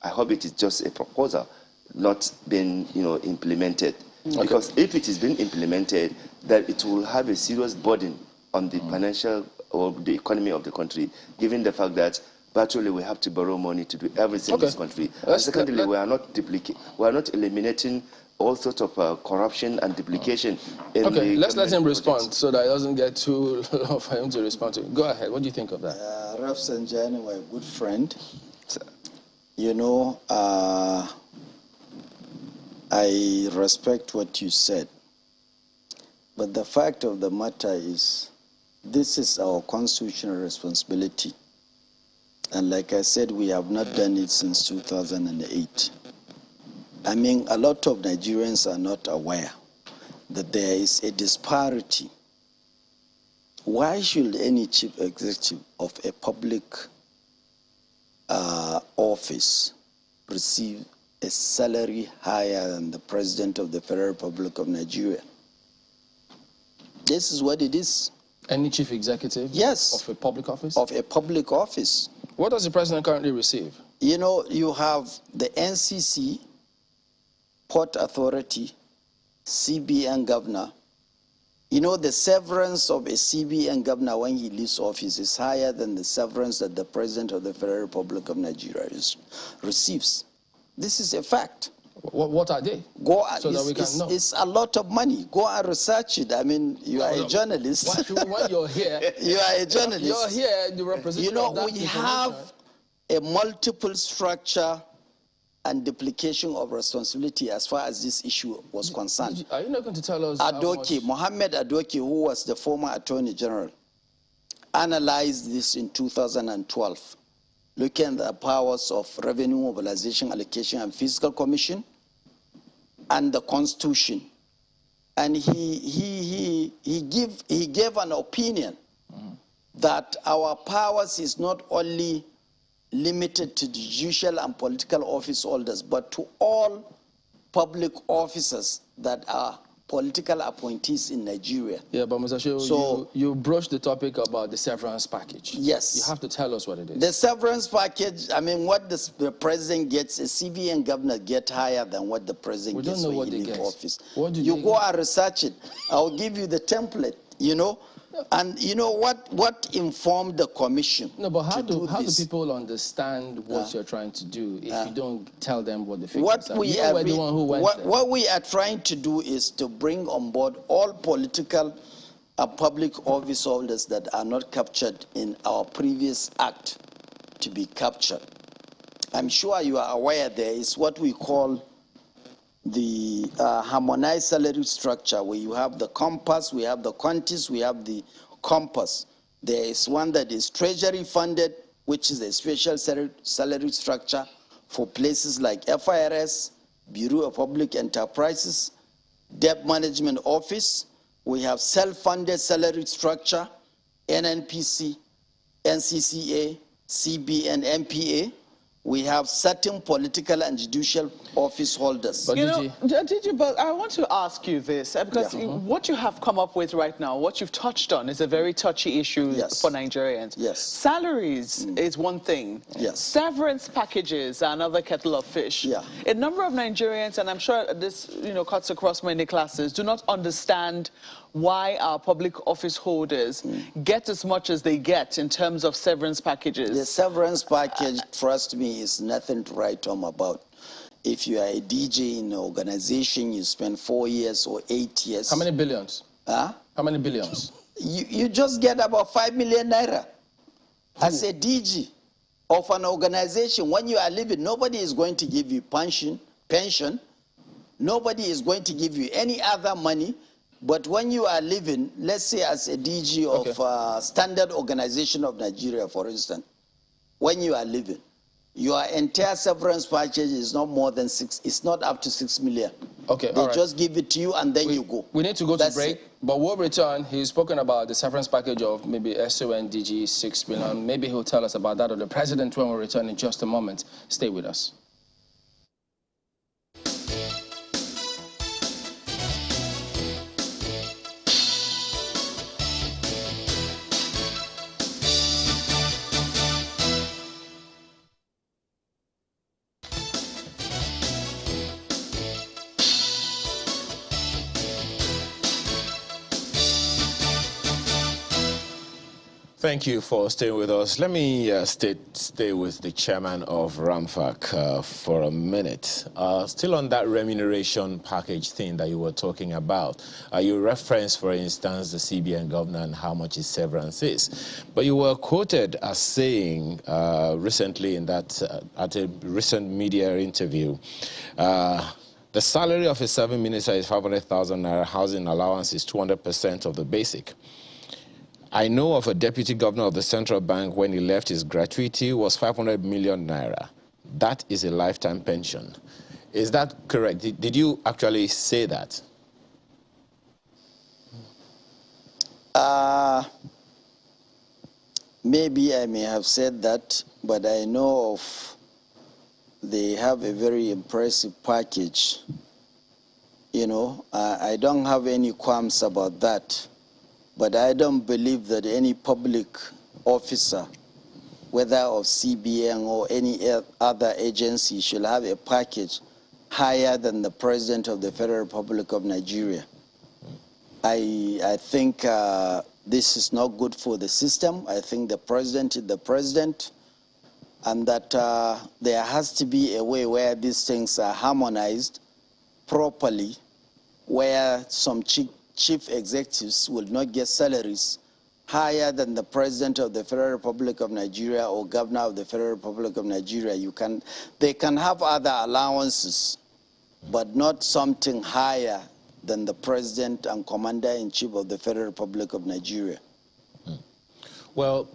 I hope it is just a proposal, not being implemented. Okay. Because if it is being implemented, then it will have a serious burden on the financial or the economy of the country, given the fact that virtually we have to borrow money to do everything in this country. And secondly, we are not eliminating all sorts of corruption and duplication. Okay, let's let him respond so that it doesn't get too long for him to respond to. Go ahead. What do you think of that? Raf Sanjani, my good friend. I respect what you said. But the fact of the matter is, this is our constitutional responsibility. And like I said, we have not done it since 2008. I mean, a lot of Nigerians are not aware that there is a disparity. Why should any chief executive of a public office receive a salary higher than the President of the Federal Republic of Nigeria? This is what it is. Any chief executive? Yes. Of a public office? Of a public office. What does the president currently receive? You have the NCC, Port Authority, CBN governor. The severance of a CBN governor when he leaves office is higher than the severance that the President of the Federal Republic of Nigeria receives. This is a fact. What are they? It's a lot of money. Go and research it. I mean, you are a journalist. When you're here, you are a journalist. You're here, the representative. We have a multiple structure and duplication of responsibility as far as this issue was concerned. Are you not going to tell us? Mohammed Adoke, who was the former Attorney General, analyzed this in 2012. Looking at the powers of Revenue Mobilization, Allocation, and Fiscal Commission, and the Constitution, and he gave an opinion that our powers is not only limited to the judicial and political office holders, but to all public officers that are political appointees in Nigeria. Yeah, but Mr. Shehu, you broached the topic about the severance package. Yes. You have to tell us what it is. The severance package, I mean, what the president gets, a CBN governor get higher than what the president gets when he leaves office. You go and research it. I'll give you the template, And what informed the commission? No, but how do people understand what you're trying to do if you don't tell them what the figures are? What we are trying to do is to bring on board all political and public office holders that are not captured in our previous act to be captured. I'm sure you are aware there is what we call the harmonized salary structure, where you have the compass, we have the quantis, we have the compass. There is one that is treasury funded, which is a special salary structure for places like FIRS, Bureau of Public Enterprises, Debt Management Office. We have self-funded salary structure, NNPC, NCCA, CBN, MPA. We have certain political and judicial office holders. But but I want to ask you this, because what you have come up with right now, what you've touched on, is a very touchy issue for Nigerians. Yes. Salaries is one thing. Yes. Severance packages are another kettle of fish. Yeah. A number of Nigerians, and I'm sure this cuts across many classes, do not understand why our public office holders get as much as they get in terms of severance packages. The severance package, trust me, is nothing to write home about. If you are a DJ in an organization, you spend 4 years or 8 years. How many billions? Huh? How many billions? You just get about 5 million naira. As a DG of an organization, when you are leaving, nobody is going to give you pension. Nobody is going to give you any other money. But when you are living, let's say as a DG of Standard Organization of Nigeria, for instance, when you are living, your entire severance package is not more than it's not up to 6 million. Okay, they just give it to you and then you go. We need to go to break, but we'll return. He's spoken about the severance package of maybe SONDG 6 million. Maybe he'll tell us about that or the president when we return in just a moment. Stay with us. Thank you for staying with us. Let me stay with the chairman of RMAFC for a minute. Still on that remuneration package thing that you were talking about. You referenced, for instance, the CBN governor and how much his severance is. But you were quoted as saying recently in that, at a recent media interview, the salary of a serving minister is 500,000 naira, housing allowance is 200% of the basic. I know of a deputy governor of the central bank when he left, his gratuity was 500 million naira. That is a lifetime pension. Is that correct? Did you actually say that? Maybe I may have said that, but I know of they have a very impressive package. You know, I don't have any qualms about that. But I don't believe that any public officer, whether of CBN or any other agency, should have a package higher than the President of the Federal Republic of Nigeria. I think this is not good for the system. I think the President is the President, and that there has to be a way where these things are harmonized properly, where some chief executives will not get salaries higher than the President of the Federal Republic of Nigeria or Governor of the Federal Republic of Nigeria. They can have other allowances, but not something higher than the President and Commander-in-Chief of the Federal Republic of Nigeria. Well,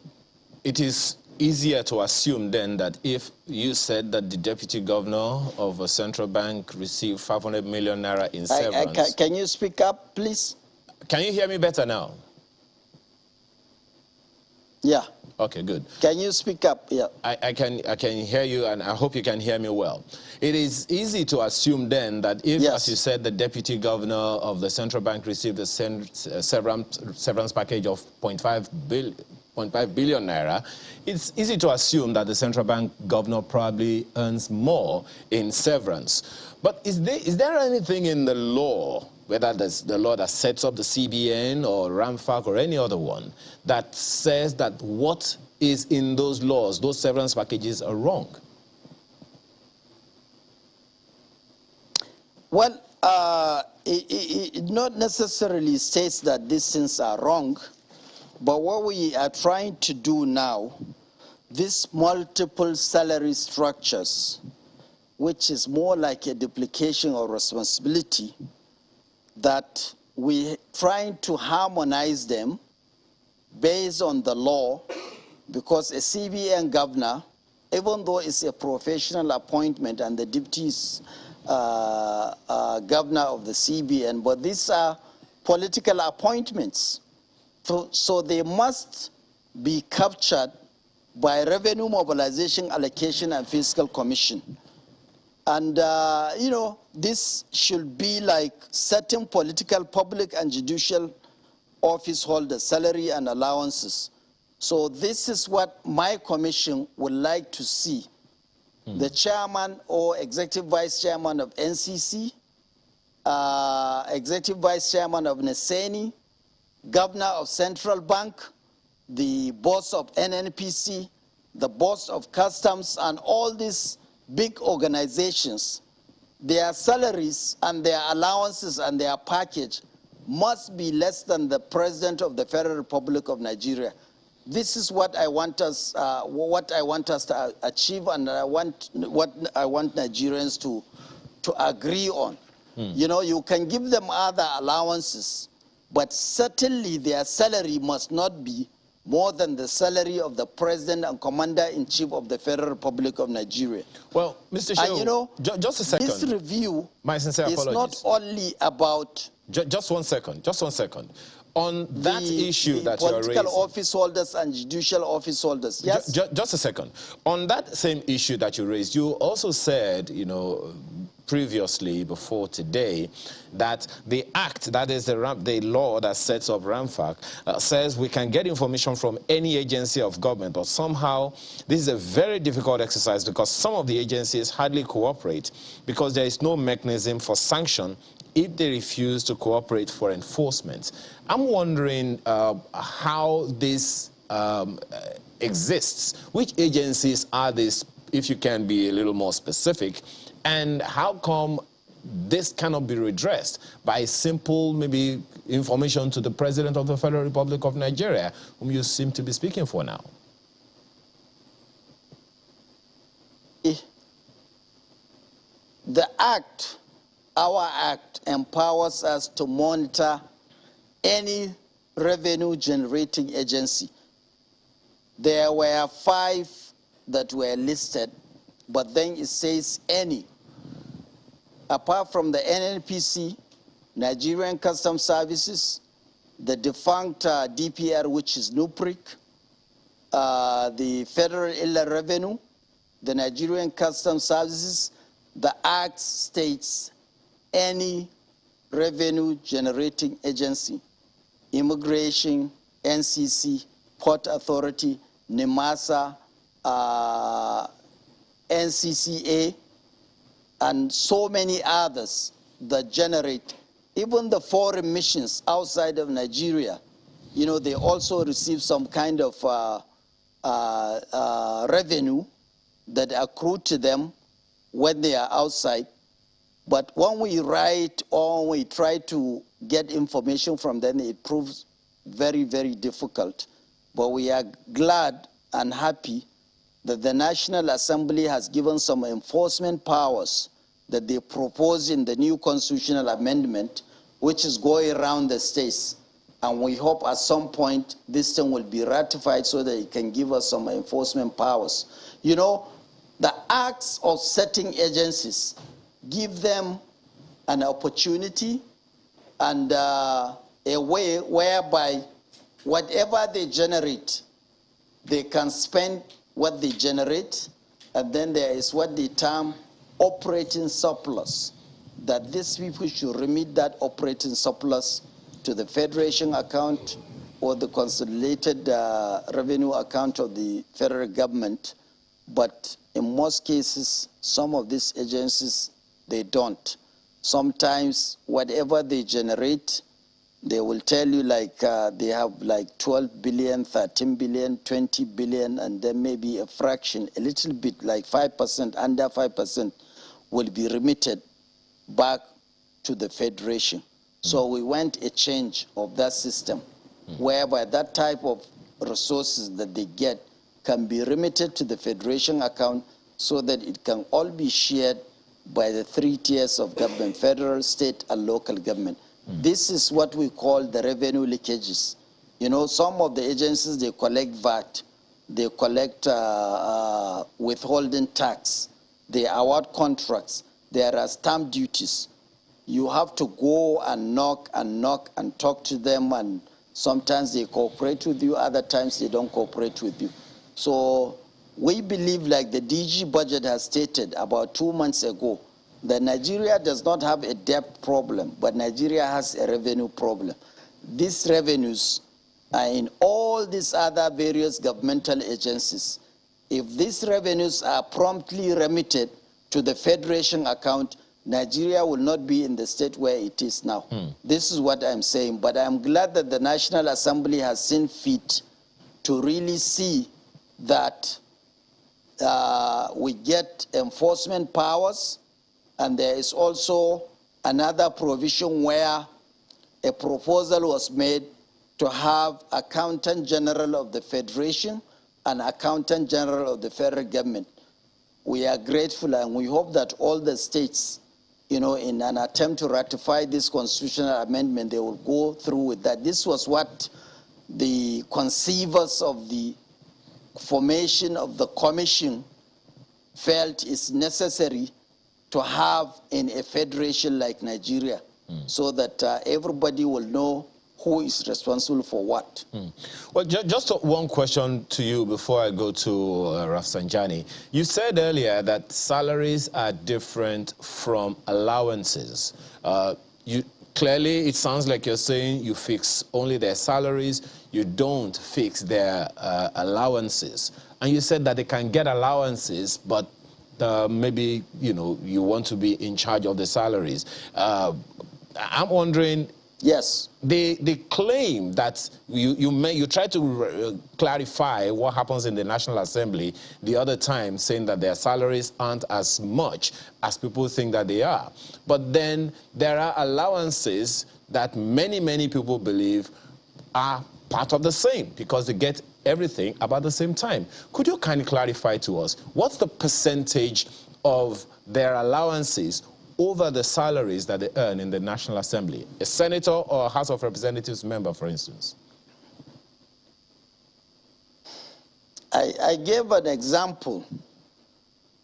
it is easier to assume then that if you said that the deputy governor of a central bank received 500 million naira in severance. Can you speak up, please? Can you hear me better now? Yeah. Okay, good. Can you speak up? Yeah. I can hear you, and I hope you can hear me well. It is easy to assume then that if, yes, as you said, the deputy governor of the central bank received a severance package of 0.5 billion naira, it's easy to assume that the central bank governor probably earns more in severance. But is there anything in the law, whether that's the law that sets up the CBN or RMAFC or any other one, that says that what is in those laws, those severance packages, are wrong? Well, it not necessarily states that these things are wrong, but what we are trying to do now, these multiple salary structures, which is more like a duplication of responsibility, that we're trying to harmonize them based on the law, because a CBN governor, even though it's a professional appointment and the deputy is governor of the CBN, but these are political appointments. So they must be captured by Revenue Mobilization, Allocation, and Fiscal Commission. And, you know, this should be like certain political, public, and judicial office holders' salary and allowances. So this is what my commission would like to see. The chairman or executive vice chairman of NCC, executive vice chairman of NESENI, governor of Central Bank, the boss of NNPC, the boss of Customs, and all these big organizations, their salaries and their allowances and their package must be less than the President of the Federal Republic of Nigeria. This is what I want us, to achieve, and what I want Nigerians to agree on. You know, you can give them other allowances, but certainly their salary must not be more than the salary of the President and Commander-in-Chief of the Federal Republic of Nigeria. Well, Mr. Shehu, you know, just a second. This review My sincere is apologies. not only about... Just 1 second, just 1 second. On that issue that you are raising... political office holders and judicial office holders, yes? Just a second. On that same issue that you raised, you also said, you know, previously, before today, that the act, that is the law that sets up RMAFC, says we can get information from any agency of government, but somehow this is a very difficult exercise because some of the agencies hardly cooperate because there is no mechanism for sanction if they refuse to cooperate for enforcement. I'm wondering how this exists. Which agencies are these, if you can be a little more specific, and how come this cannot be redressed by simple, maybe, information to the President of the Federal Republic of Nigeria, whom you seem to be speaking for now? The Act, our Act, empowers us to monitor any revenue-generating agency. There were 5 that were listed, but then it says any. Apart from the NNPC, Nigerian Customs Services, the defunct DPR, which is NUPRIC, the Federal Inland Revenue, the Nigerian Customs Services, the Act states any revenue-generating agency, Immigration, NCC, Port Authority, NIMASA, NCCA, and so many others that generate, even the foreign missions outside of Nigeria, you know, they also receive some kind of revenue that accrue to them when they are outside. But when we write or we try to get information from them, it proves very, very difficult. But we are glad and happy that the National Assembly has given some enforcement powers that they propose in the new constitutional amendment, which is going around the states. And we hope at some point this thing will be ratified so that it can give us some enforcement powers. You know, the acts of setting agencies give them an opportunity and a way whereby whatever they generate, they can spend what they generate, and then there is what they term operating surplus, that these people should remit that operating surplus to the Federation account or the consolidated revenue account of the federal government. But in most cases, some of these agencies, they don't. Sometimes whatever they generate, they will tell you like they have like 12 billion, 13 billion, 20 billion, and then maybe a fraction, a little bit like 5%, under 5% will be remitted back to the Federation. So we want a change of that system, whereby that type of resources that they get can be remitted to the Federation account so that it can all be shared by the 3 tiers of government, federal, state, and local government. This is what we call the revenue leakages. You know, some of the agencies, they collect VAT, they collect withholding tax, they award contracts, there are stamp duties. You have to go and knock and talk to them, and sometimes they cooperate with you, other times they don't cooperate with you. So we believe, like the DG budget has stated about 2 months ago, that Nigeria does not have a debt problem, but Nigeria has a revenue problem. These revenues are in all these other various governmental agencies. If these revenues are promptly remitted to the Federation account, Nigeria will not be in the state where it is now. This is what I'm saying, but I'm glad that the National Assembly has seen fit to really see that we get enforcement powers, and there is also another provision where a proposal was made to have Accountant General of the Federation and Accountant General of the federal government. We are grateful, and we hope that all the states, you know, in an attempt to ratify this constitutional amendment, they will go through with that. This was what the conceivers of the formation of the commission felt is necessary to have in a federation like Nigeria, so that everybody will know who is responsible for what. Well, just one question to you before I go to Rafsanjani. You said earlier that salaries are different from allowances. Clearly, it sounds like you're saying you fix only their salaries, you don't fix their allowances. And you said that they can get allowances, but maybe, you know, you want to be in charge of the salaries. I'm wondering, Yes. They claim that you try to clarify what happens in the National Assembly the other time, saying that their salaries aren't as much as people think that they are. But then there are allowances that many people believe are part of the same because they get everything about the same time. Could you kindly clarify to us, what's the percentage of their allowances over the salaries that they earn in the National Assembly? A senator or a House of Representatives member, for instance. I gave an example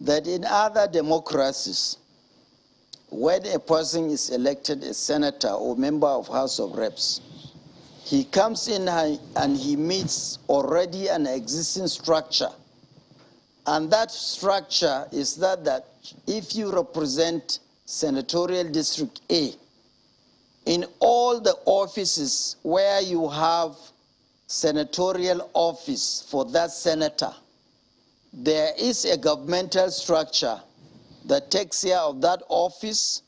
that in other democracies, when a person is elected a senator or member of House of Reps, he comes in and he meets already an existing structure. And that structure is that if you represent Senatorial District A, in all the offices where you have senatorial office for that senator, there is a governmental structure that takes care of that office,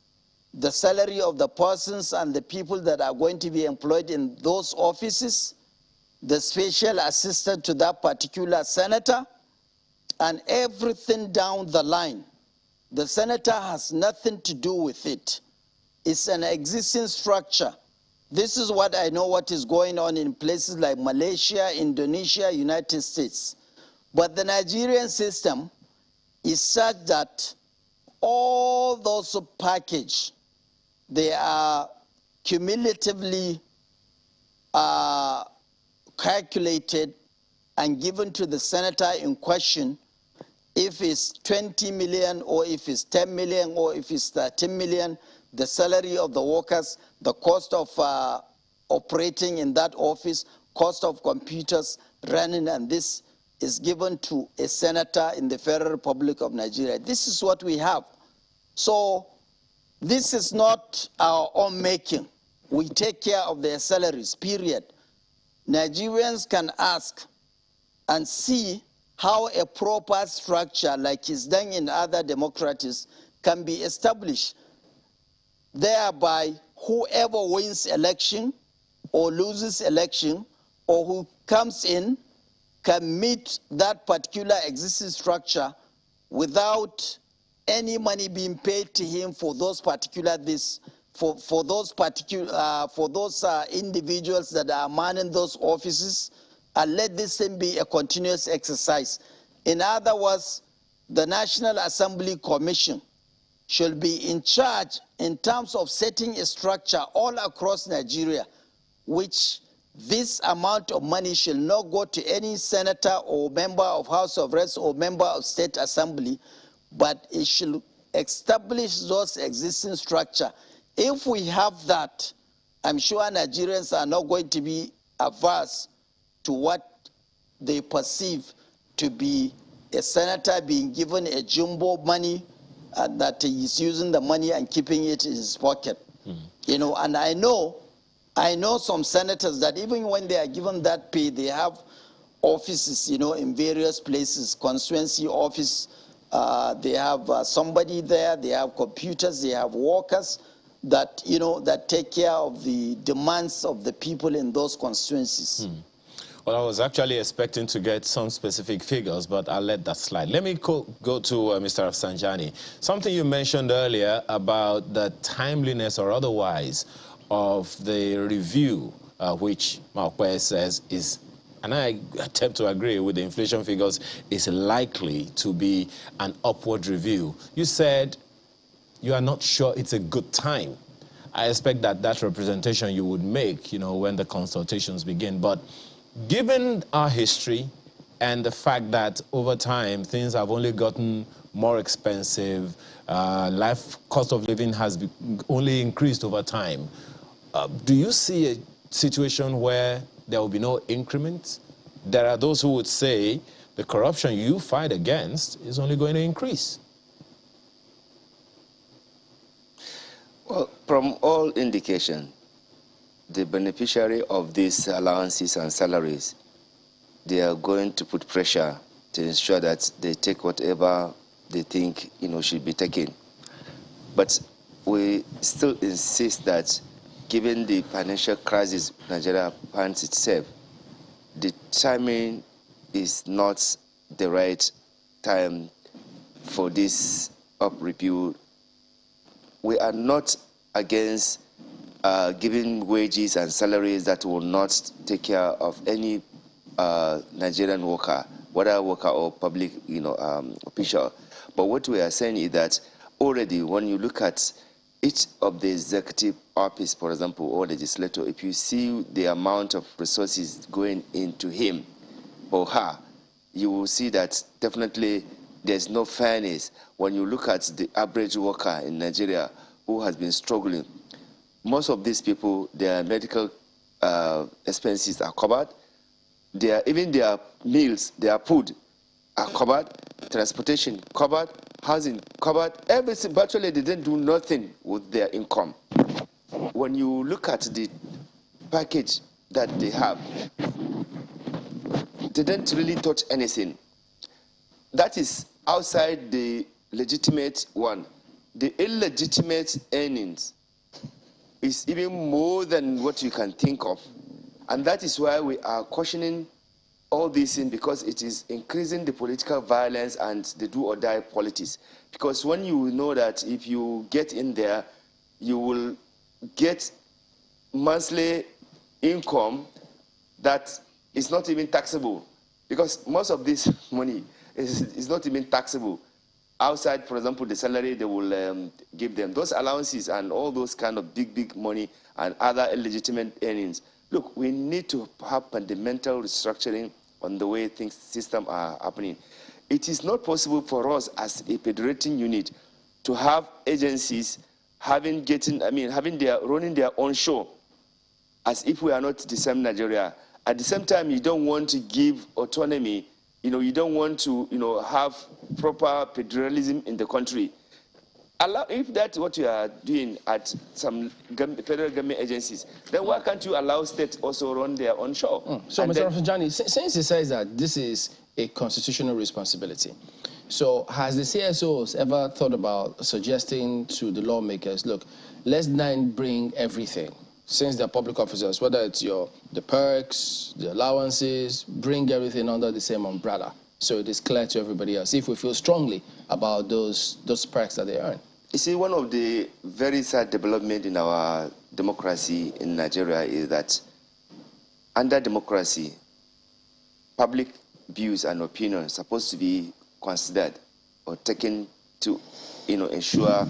the salary of the persons and the people that are going to be employed in those offices, the special assistant to that particular senator, and everything down the line. The senator has nothing to do with it. It's an existing structure. This is what I know what is going on in places like Malaysia, Indonesia, United States. But the Nigerian system is such that all those packages, they are cumulatively calculated and given to the senator in question. If it's 20 million or if it's 10 million or if it's 13 million, the salary of the workers, the cost of operating in that office, cost of computers running, and this is given to a senator in the Federal Republic of Nigeria. This is what we have. So this is not our own making. We take care of their salaries, period. Nigerians can ask and see how a proper structure, like is done in other democracies, can be established. Thereby, whoever wins election or loses election or who comes in can meet that particular existing structure without any money being paid to him for those particular for those individuals that are manning those offices, and let this thing be a continuous exercise. In other words, the National Assembly Commission should be in charge in terms of setting a structure all across Nigeria, which this amount of money shall not go to any senator or member of House of Reps or member of State Assembly, but it should establish those existing structure. If we have that, I'm sure Nigerians are not going to be averse to what they perceive to be a senator being given a jumbo money that he is using the money and keeping it in his pocket. You know, and I know some senators that even when they are given that pay, they have offices, you know, in various places, constituency office, they have somebody there, they have computers, they have workers that, you know, that take care of the demands of the people in those constituencies. Well, I was actually expecting to get some specific figures, but I'll let that slide. Let me go to Mr. Rafsanjani. Something you mentioned earlier about the timeliness or otherwise of the review, which Maokwe says is, and I attempt to agree with the inflation figures, is likely to be an upward review. You said you are not sure it's a good time. I expect that that representation you would make, you know, when the consultations begin. But given our history and the fact that over time things have only gotten more expensive, cost of living has only increased over time, do you see a situation where there will be no increment? There are those who would say the corruption you fight against is only going to increase. Well, from all indication, the beneficiary of these allowances and salaries, they are going to put pressure to ensure that they take whatever they think, you know, should be taken. But we still insist that given the financial crisis Nigeria finds itself, the timing is not the right time for this up review. We are not against giving wages and salaries that will not take care of any Nigerian worker, whether worker or public, official. But what we are saying is that already when you look at each of the executive office, for example, or legislator, if you see the amount of resources going into him or her, you will see that definitely there's no fairness. When you look at the average worker in Nigeria who has been struggling, most of these people, their medical expenses are covered. Even their meals, their food are covered, transportation covered, housing covered. Everything, virtually they didn't do nothing with their income. When you look at the package that they have, they didn't really touch anything. That is outside the legitimate one. The illegitimate earnings is even more than what you can think of. And that is why we are cautioning all these things, because it is increasing the political violence and the do-or-die politics. Because when you know that if you get in there, you will get monthly income that is not even taxable. Because most of this money is not even taxable. Outside, for example, the salary they will give them, those allowances and all those kind of big money and other illegitimate earnings. Look, we need to have fundamental restructuring on the way systems are happening. It is not possible for us as a federating unit to have agencies running their own show as if we are not the same Nigeria. At the same time, you don't want to give autonomy. You don't want to, have proper federalism in the country. If that's what you are doing at some federal government agencies, then why can't you allow states also run their own show? So, Mr. Rafsanjani, since he says that this is a constitutional responsibility, so has the CSOs ever thought about suggesting to the lawmakers, look, let's not bring everything, since they're public officers, whether it's the perks, the allowances, bring everything under the same umbrella, so it is clear to everybody else, if we feel strongly about those perks that they earn? You see, one of the very sad developments in our democracy in Nigeria is that under democracy, public views and opinions are supposed to be considered or taken to, ensure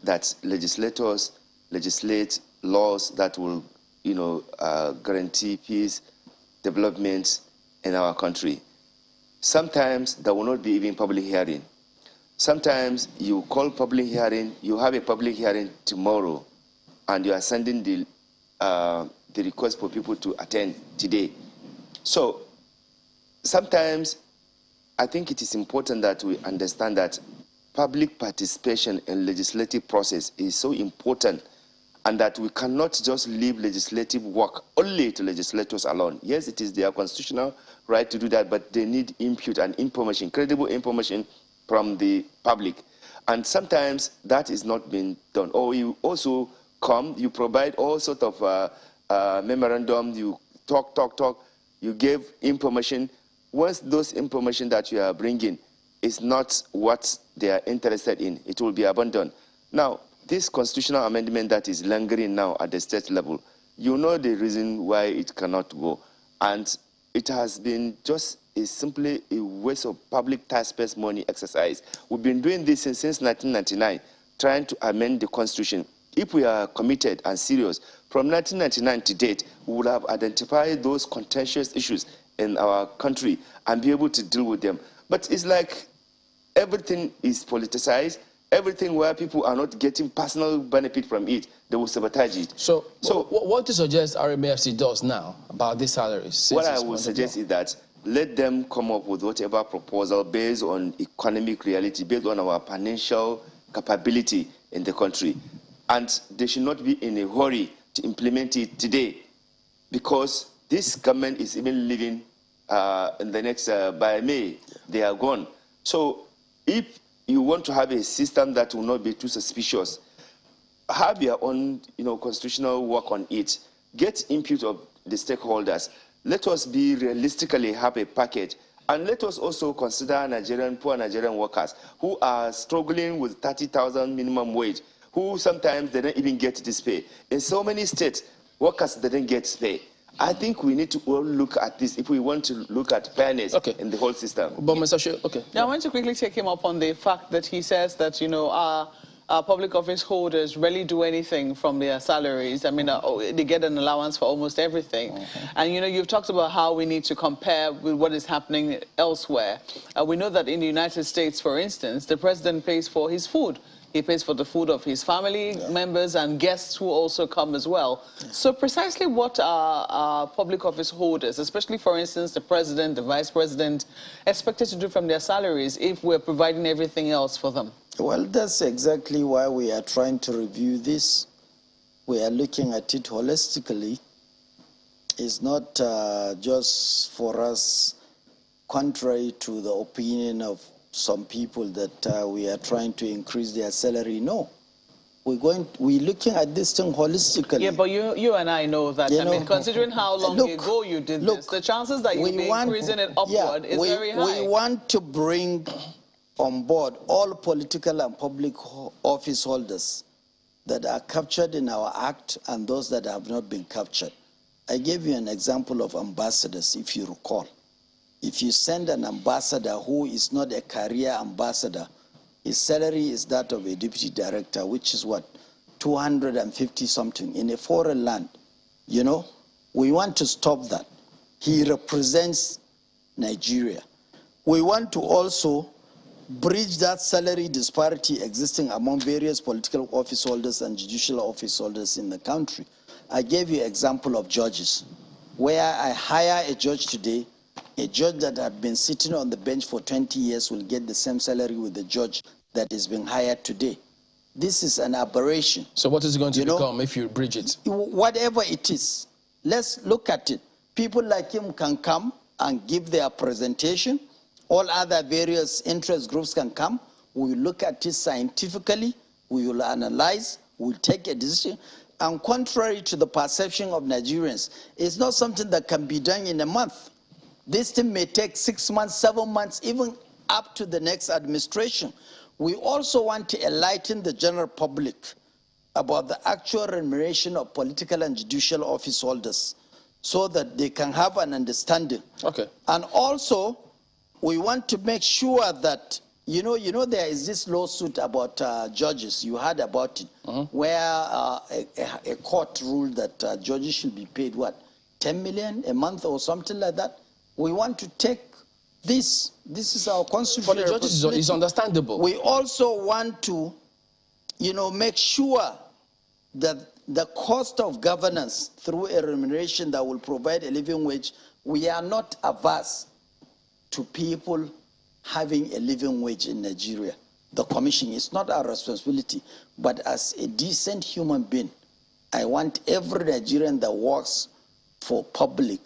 that legislators legislate laws that will, guarantee peace, development in our country. Sometimes there will not be even public hearing. Sometimes you call public hearing, you have a public hearing tomorrow, and you are sending the request for people to attend today. So sometimes I think it is important that we understand that public participation in legislative process is so important, and that we cannot just leave legislative work only to legislators alone. Yes, it is their constitutional right to do that, but they need input and information, credible information from the public. And sometimes that is not being done. Or you also come, you provide all sort of memorandum, you talk, you give information. Once those information that you are bringing is not what they are interested in, it will be abandoned. Now, this constitutional amendment that is lingering now at the state level, you know the reason why it cannot go. And it has been just simply a waste of public taxpayers' money exercise. We've been doing this since 1999, trying to amend the Constitution. If we are committed and serious, from 1999 to date, we would have identified those contentious issues in our country and be able to deal with them. But it's like everything is politicized. Everything where people are not getting personal benefit from it, they will sabotage it. So what do you suggest RMAFC does now about these salaries? What I would suggest is that let them come up with whatever proposal based on economic reality, based on our financial capability in the country. And they should not be in a hurry to implement it today, because this government is even leaving in the next, by May, they are gone. So if you want to have a system that will not be too suspicious, have your own, constitutional work on it. Get input of the stakeholders. Let us be realistically have a package. And let us also consider poor Nigerian workers who are struggling with 30,000 minimum wage, who sometimes they don't even get this pay. In so many states, workers didn't get pay. I think we need to all look at this if we want to look at fairness in the whole system. But Mr. Shea, Now, I want to quickly take him up on the fact that he says that, our public office holders rarely do anything from their salaries. I mean, they get an allowance for almost everything. And, you've talked about how we need to compare with what is happening elsewhere. We know that in the United States, for instance, the president pays for his food. He pays for the food of his family members and guests who also come as well. So precisely what are our public office holders, especially, for instance, the president, the vice president, expected to do from their salaries if we're providing everything else for them? Well, that's exactly why we are trying to review this. We are looking at it holistically. It's not just for us, contrary to the opinion of some people that we are trying to increase their salary. No. We're looking at this thing holistically. Yeah, but you and I know that. Considering how long ago you did this, the chances that you'll be increasing it upward is very high. We want to bring on board all political and public office holders that are captured in our act and those that have not been captured. I gave you an example of ambassadors, if you recall. If you send an ambassador who is not a career ambassador, his salary is that of a deputy director, which is what, 250 something in a foreign land. We want to stop that. He represents Nigeria. We want to also bridge that salary disparity existing among various political office holders and judicial office holders in the country. I gave you an example of judges, where I hire a judge today. A judge that had been sitting on the bench for 20 years will get the same salary with the judge that is being hired today. This is an aberration. So what is it going to become if you bridge it? Whatever it is, let's look at it. People like him can come and give their presentation. All other various interest groups can come. We will look at it scientifically. We will analyze. We will take a decision. And contrary to the perception of Nigerians, it's not something that can be done in a month. This thing may take 6 months, 7 months, even up to the next administration. We also want to enlighten the general public about the actual remuneration of political and judicial office holders so that they can have an understanding. Okay. And also, we want to make sure that, there is this lawsuit about judges. You heard about it, where a court ruled that judges should be paid, what, 10 million a month or something like that? We want to take this. This is our constitutional. For the judges, it's understandable. We also want to, make sure that the cost of governance through a remuneration that will provide a living wage, we are not averse to people having a living wage in Nigeria. The commission is not our responsibility, but as a decent human being, I want every Nigerian that works for public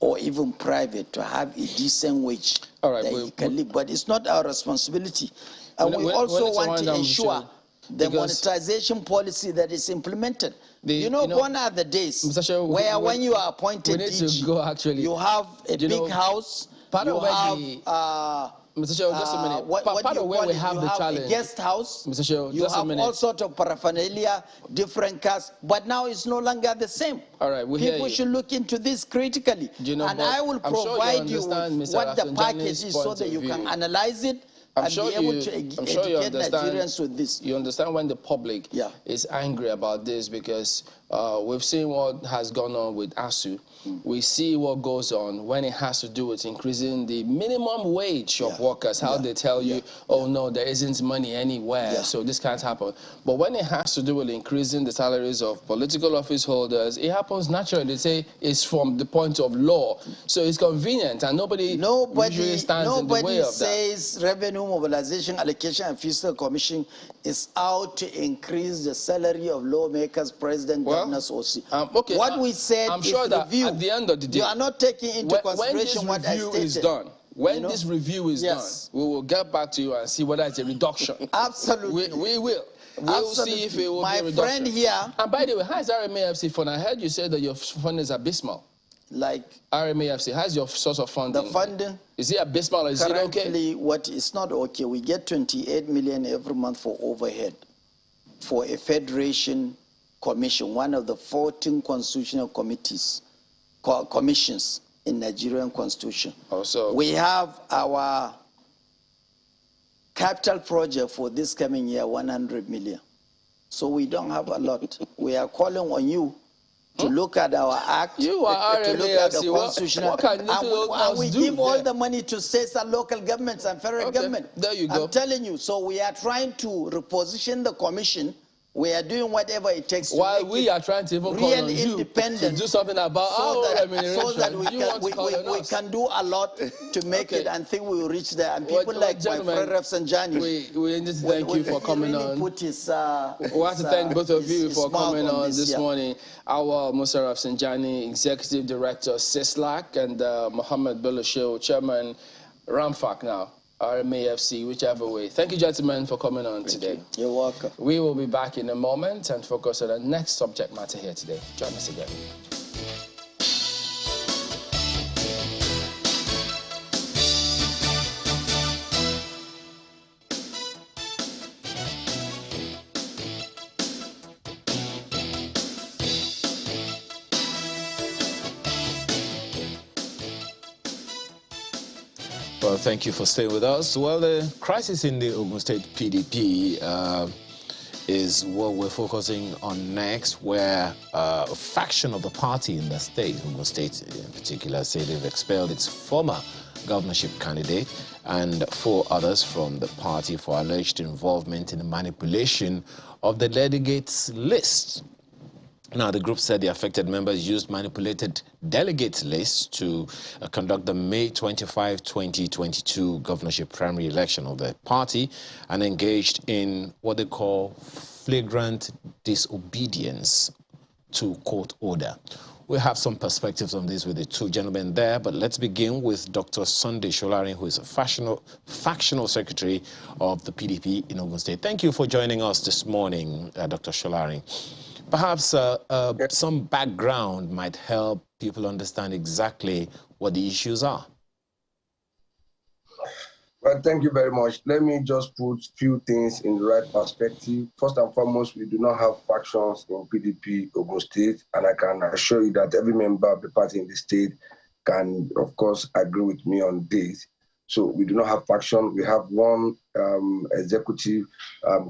or even private to have a decent wage that he can live. But it's not our responsibility. And we also want to ensure the monetization policy that is implemented. Gone are the days where when you are appointed DG, you have a big house, you have Mr. Sheo, just a minute. Part of where we have the challenge. A guest house. Mr. Sheo, you have all sorts of paraphernalia, different cars, but now it's no longer the same. All right, people should look into this critically. And I will provide you with what the package is so that you can analyze it and be able to educate Nigerians with this. You understand when the public is angry about this because we've seen what has gone on with ASU. We see what goes on when it has to do with increasing the minimum wage of workers, how they tell you, oh no, there isn't money anywhere, so this can't happen. But when it has to do with increasing the salaries of political office holders, it happens naturally. They say it's from the point of law. So it's convenient and nobody usually stands in the way of that. Nobody says Revenue Mobilization, Allocation and Fiscal Commission is out to increase the salary of lawmakers, president, governors, OC. What we said I'm sure that review. At the end of the day, you are not taking into consideration what I stated. When this review is done, When this review is done, we will get back to you and see whether it's a reduction. Absolutely. We will. We'll see if it will be a reduction. My friend here... And by the way, how is RMAFC fund? I heard you say that your fund is abysmal. Like... RMAFC, how's your source of funding? The funding... Is it abysmal or is it okay? Currently, it's not okay. We get 28 million every month for overhead for a federation commission, one of the 14 constitutional committees, commissions in Nigerian constitution. Also, we have our capital project for this coming year, 100 million. So we don't have a lot. We are calling on you to look at our act, you are to look at the constitutional, and we give all the money to states and local governments and federal government. There you go. I'm telling you. So we are trying to reposition the commission. We are doing whatever it takes to while make we are trying to even call on you to do something about our remuneration. So that we can do a lot to make it, and think we will reach there. And people like my friend Rafsanjani, we need to thank you for coming on. Put his, we have to thank both of you for coming on this morning. Our Musa Rafsanjani, Executive Director, CISLAC, and Mohammed Bello Shehu, Chairman, RMAFC now. RMAFC, whichever way. Thank you, gentlemen, for coming on today. You're welcome. We will be back in a moment and focus on the next subject matter here today. Join us again. Well, thank you for staying with us. Well, the crisis in the Ogun State PDP is what we're focusing on next, where a faction of the party in the state, Ogun State in particular, say they've expelled its former governorship candidate and 4 others from the party for alleged involvement in the manipulation of the delegates list. Now, the group said the affected members used manipulated delegate lists to conduct the May 25, 2022 governorship primary election of the party and engaged in what they call flagrant disobedience to court order. We have some perspectives on this with the 2 gentlemen there, but let's begin with Dr. Sunday Sholarin, who is a factional secretary of the PDP in Ogun State. Thank you for joining us this morning, Dr. Sholarin. Perhaps some background might help people understand exactly what the issues are. Well, thank you very much. Let me just put a few things in the right perspective. First and foremost, we do not have factions in PDP Ogun State, and I can assure you that every member of the party in the state can, of course, agree with me on this. So we do not have faction. We have one executive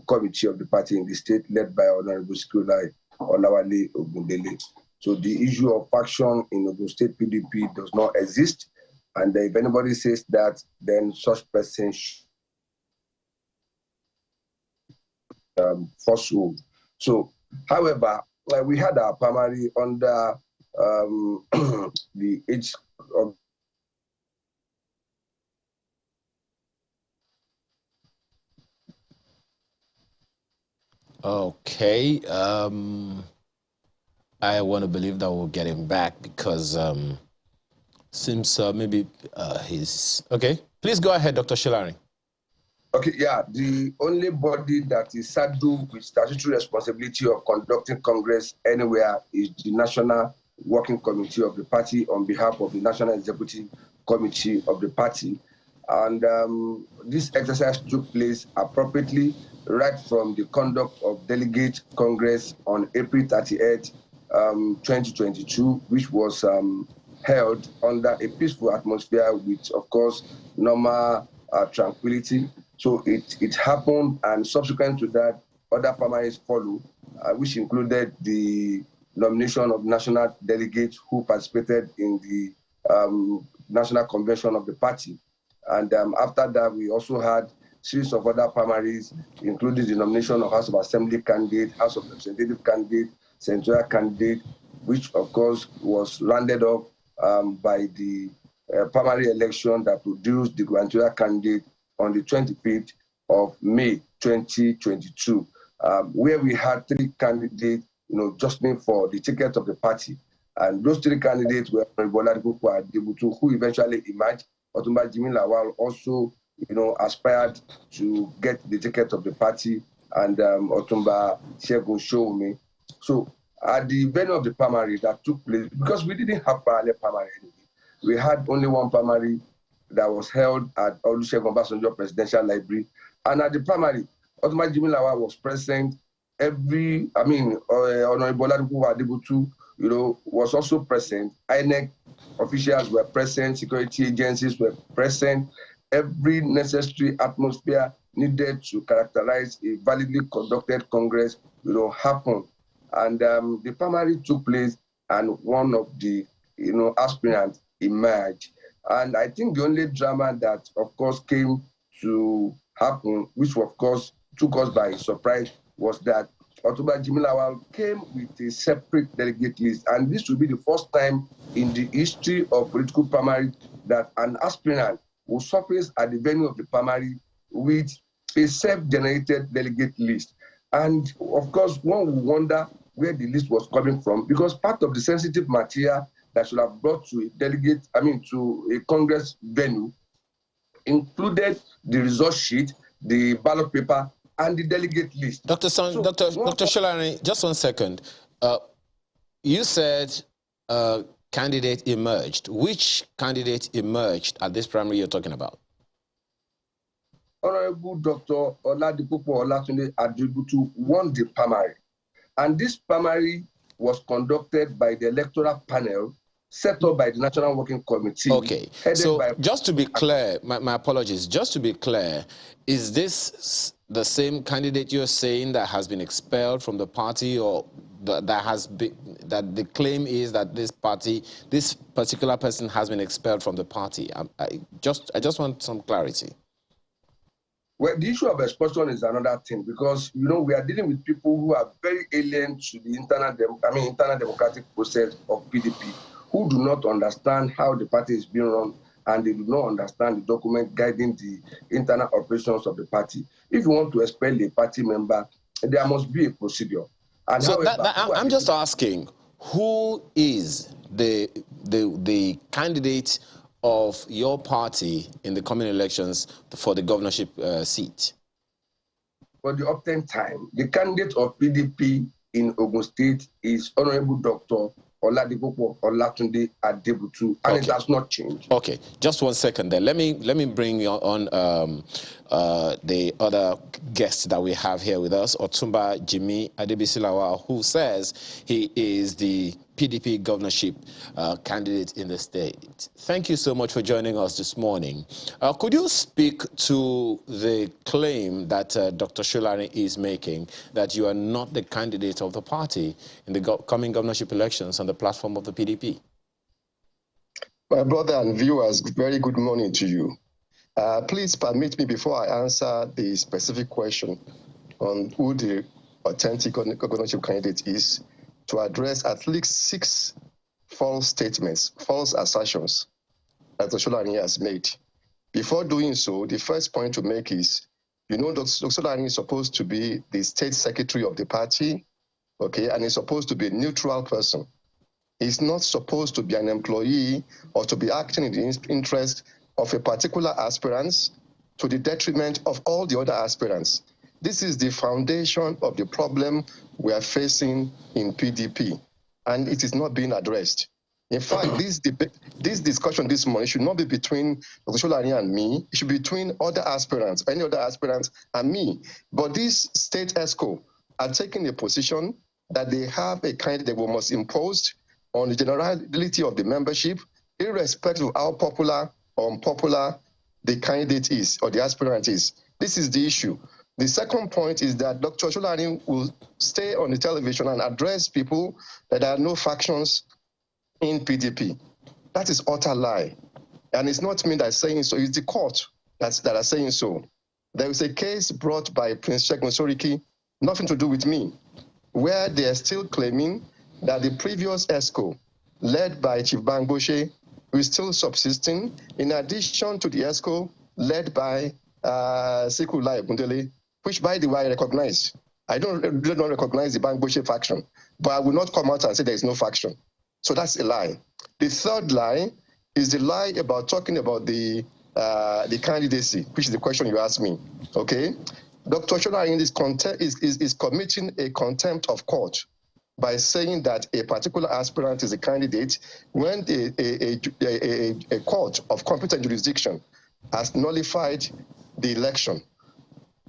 committee of the party in the state led by Honorable Sikulai Olawale Ogundele. So the issue of faction in Ogun State PDP does not exist. And if anybody says that, then such person falsehood. So, however, we had our primary under the age of Okay. I want to believe that we'll get him back because seems maybe he's... Okay. Please go ahead, Dr. Sholarin. Okay, yeah. The only body that is saddled with statutory responsibility of conducting Congress anywhere is the National Working Committee of the party on behalf of the National Executive Committee of the party. And this exercise took place appropriately right from the conduct of Delegate Congress on April 38, 2022, which was held under a peaceful atmosphere with, of course, normal tranquility. So it happened, and subsequent to that, other primaries followed, which included the nomination of national delegates who participated in the national convention of the party. And after that, we also had a series of other primaries, including the nomination of House of Assembly candidate, House of Representative candidate, senatorial candidate, which, of course, was rounded up by the primary election that produced the gubernatorial candidate on the 25th of May 2022, where we had 3 candidates, jostling for the ticket of the party. And those 3 candidates were Bola Adebutu, who eventually emerged, Otumba Jimi Lawal also, aspired to get the ticket of the party, and Otumba Segun Showme. So at the venue of the primary that took place, because we didn't have parallel primary anyway, we had only one primary that was held at Olusegun Obasanjo Presidential Library, and at the primary, Otumba Jimi Lawal was present. Honorable Oladipo Adebutu, was also present. INEC officials were present, security agencies were present. Every necessary atmosphere needed to characterize a validly conducted Congress, happened. And the primary took place, and one of the, aspirants emerged. And I think the only drama that, of course, came to happen, which of course took us by surprise, was that Otumba Jimi Lawal came with a separate delegate list. And this will be the first time in the history of political primary that an aspirant will surface at the venue of the primary with a self-generated delegate list. And of course, one will wonder where the list was coming from, because part of the sensitive material that should have brought to to a Congress venue included the result sheet, the ballot paper, and the delegate list. Dr. Sholari, just 1 second. You said candidate emerged. Which candidate emerged at this primary you're talking about? Honorable Dr. Oladipo Olatunde Adebutu won the primary. And this primary was conducted by the electoral panel set up by the National Working Committee. Okay, so just to be clear, my apologies, just to be clear, is this the same candidate you're saying that has been expelled from the party, or that the claim is that this particular person has been expelled from the party? I just want some clarity. Well, the issue of expulsion is another thing, because we are dealing with people who are very alien to the internal democratic process of PDP, who do not understand how the party is being run, and they do not understand the document guiding the internal operations of the party. If you want to expel a party member, there must be a procedure. And so I'm just asking, who is the candidate of your party in the coming elections for the governorship seat? For the uptime time, the candidate of PDP in Ogun State is Honorable Dr. Oladipo Olatunde Adebutu, and it has not changed. Okay, just 1 second there. Let me bring you on the other guest that we have here with us, Otumba Jimi Lawal, who says he is the PDP governorship candidate in the state. Thank you so much for joining us this morning. Could you speak to the claim that Dr. Sholari is making, that you are not the candidate of the party in the coming governorship elections on the platform of the PDP? My brother and viewers, very good morning to you. Please permit me, before I answer the specific question on who the authentic governorship candidate is, to address at least 6 false statements, false assertions that Dr. Sholari has made. Before doing so, the first point to make is, Dr. Sholari is supposed to be the state secretary of the party, okay, and he's supposed to be a neutral person. He's not supposed to be an employee or to be acting in the interest of a particular aspirant to the detriment of all the other aspirants. This is the foundation of the problem we are facing in PDP, and it is not being addressed. In fact, this discussion this morning should not be between Dr. Sholari and me. It should be between other aspirants, any other aspirants, and me. But this state ESCO are taking a position that they have a candidate we must impose on the generality of the membership, irrespective of how popular or unpopular the candidate is or the aspirant is. This is the issue. The second point is that Dr. Sholari will stay on the television and address people that there are no factions in PDP. That is utter lie. And it's not me that's saying so, it's the court that are saying so. There is a case brought by Prince Sheikh Mosoriki, nothing to do with me, where they are still claiming that the previous ESCO, led by Chief Bangboshe, is still subsisting, in addition to the ESCO led by Sikulai Bundele, which, by the way, I recognize. I don't recognize the Bangboshe faction, but I will not come out and say there is no faction. So that's a lie. The third lie is the lie about talking about the candidacy, which is the question you asked me. Okay, Dr. Sholarin is committing a contempt of court by saying that a particular aspirant is a candidate when a court of competent jurisdiction has nullified the election.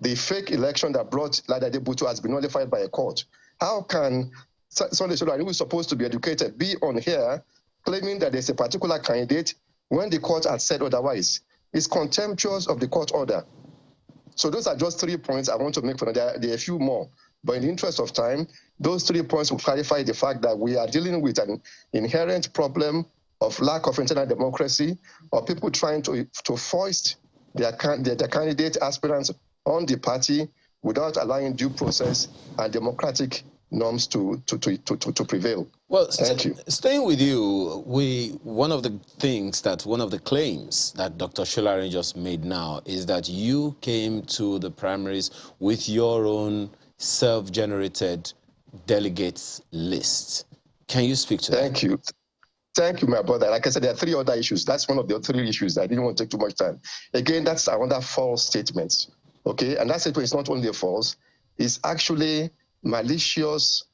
The fake election that brought Lada Debuto has been nullified by a court. How can Sunday Sholarin, who is supposed to be educated, be on here claiming that there's a particular candidate when the court has said otherwise? It's contemptuous of the court order. So those are just 3 points I want to make for that. There are a few more. But in the interest of time, those 3 points will clarify the fact that we are dealing with an inherent problem of lack of internal democracy, or people trying to foist their candidate aspirants on the party without allowing due process and democratic norms to prevail. Well, thank you. Staying with you, one of the claims that Dr. Sholarin just made now is that you came to the primaries with your own self-generated delegates list. Can you speak to that? Thank you. Thank you, my brother. Like I said, there are 3 other issues. That's one of the 3 issues. I didn't want to take too much time. Again, that's another false statement. Okay, and that statement is not only false, it's actually malicious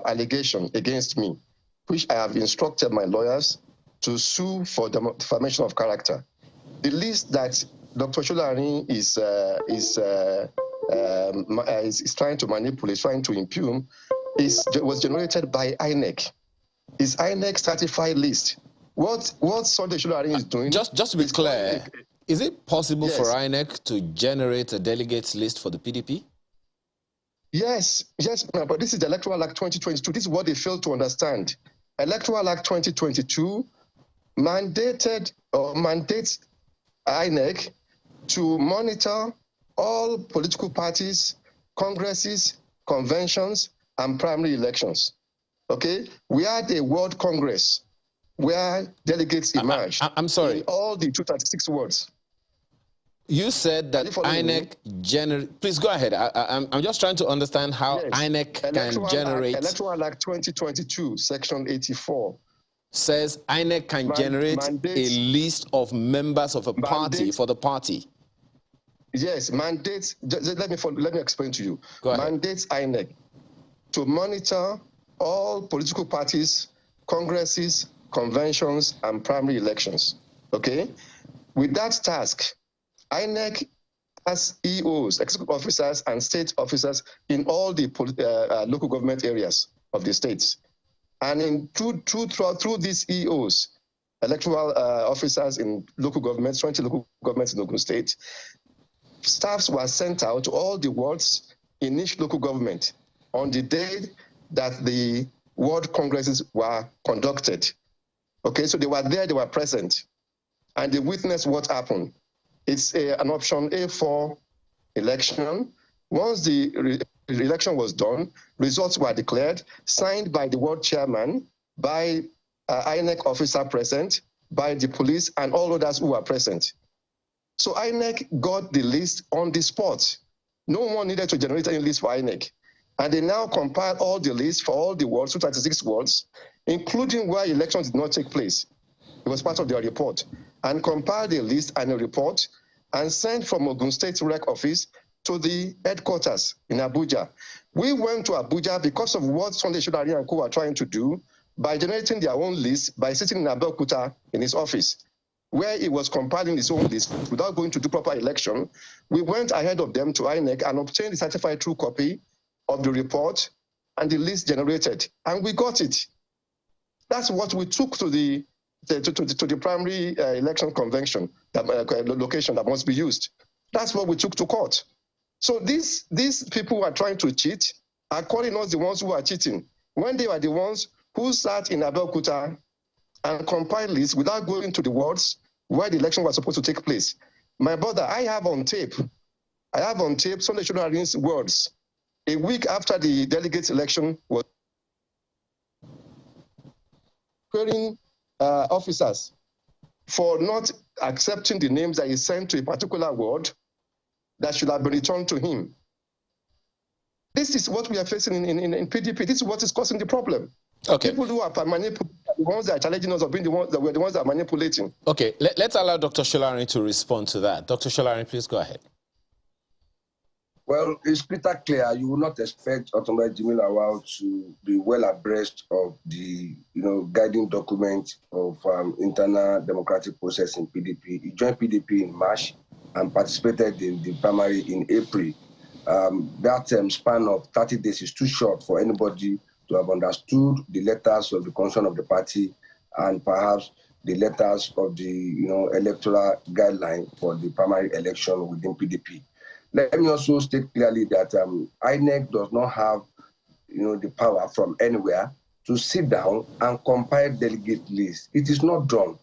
allegation against me, which I have instructed my lawyers to sue for defamation of character. The list that Dr. Sholarin is trying to manipulate, trying to impugn, was generated by INEC. Is INEC certified list? What Sunday Sholarin is doing? Just to be clear, is it possible yes. for INEC to generate a delegates list for the PDP? Yes, but this is the Electoral Act 2022. This is what they failed to understand. Electoral Act 2022 mandates INEC to monitor all political parties, congresses, conventions, and primary elections. Okay? We had a World Congress where delegates emerged. I'm sorry. In all the 236 wards. You said that INEC please go ahead. I'm just trying to understand how INEC can generate. Electoral Act 2022, Section 84. Says INEC can generate a list of members of a party for the party. Yes, mandates. Let me explain to you. Go ahead. Mandates INEC to monitor all political parties, congresses, conventions, and primary elections. Okay? With that task, INEC has EOs, executive officers, and state officers in all the local government areas of the states. And through these EOs, electoral officers in local governments, 20 local governments in Ogun State, staffs were sent out to all the wards in each local government on the day that the World Congresses were conducted. Okay, so they were there, they were present, and they witnessed what happened. It's an option A4 election. Once the election was done, results were declared, signed by the world chairman, by INEC officer present, by the police, and all others who were present. So INEC got the list on the spot. No one needed to generate any list for INEC. And they now compiled all the lists for all the wards, 236 wards, including where elections did not take place. It was part of their report. And compiled a list and a report and sent from Ogun State Rec Office to the headquarters in Abuja. We went to Abuja because of what Sunday Sholarin and co were trying to do by generating their own list by sitting in Abeokuta in his office, where he was compiling his own list without going to do proper election. We went ahead of them to INEC and obtained the certified true copy of the report and the list generated, and we got it. That's what we took to the primary election convention, location that must be used. That's what we took to court. So these people who are trying to cheat are calling us the ones who are cheating, when they were the ones who sat in Abeokuta and compiled lists without going to the wards where the election was supposed to take place. My brother, I have on tape Sunday Sholarin's words a week after the delegates election was querying officers for not accepting the names that he sent to a particular ward that should have been returned to him. This is what we are facing in PDP. This is what is causing the problem. Okay. People who are manipulating ones that are challenging us have been the ones that were the ones that are manipulating. Okay, let's allow Dr. Sholari to respond to that. Dr. Sholari, please go ahead. Well, it's crystal clear. You will not expect Otumba Jimmy Lawal to be well abreast of the, guiding document of internal democratic process in PDP. He joined PDP in March and participated in the primary in April. That span of 30 days is too short for anybody to have understood the letters of the constitution of the party and perhaps the letters of the, electoral guideline for the primary election within PDP. Let me also state clearly that INEC does not have, the power from anywhere to sit down and compile delegate lists. It is not done.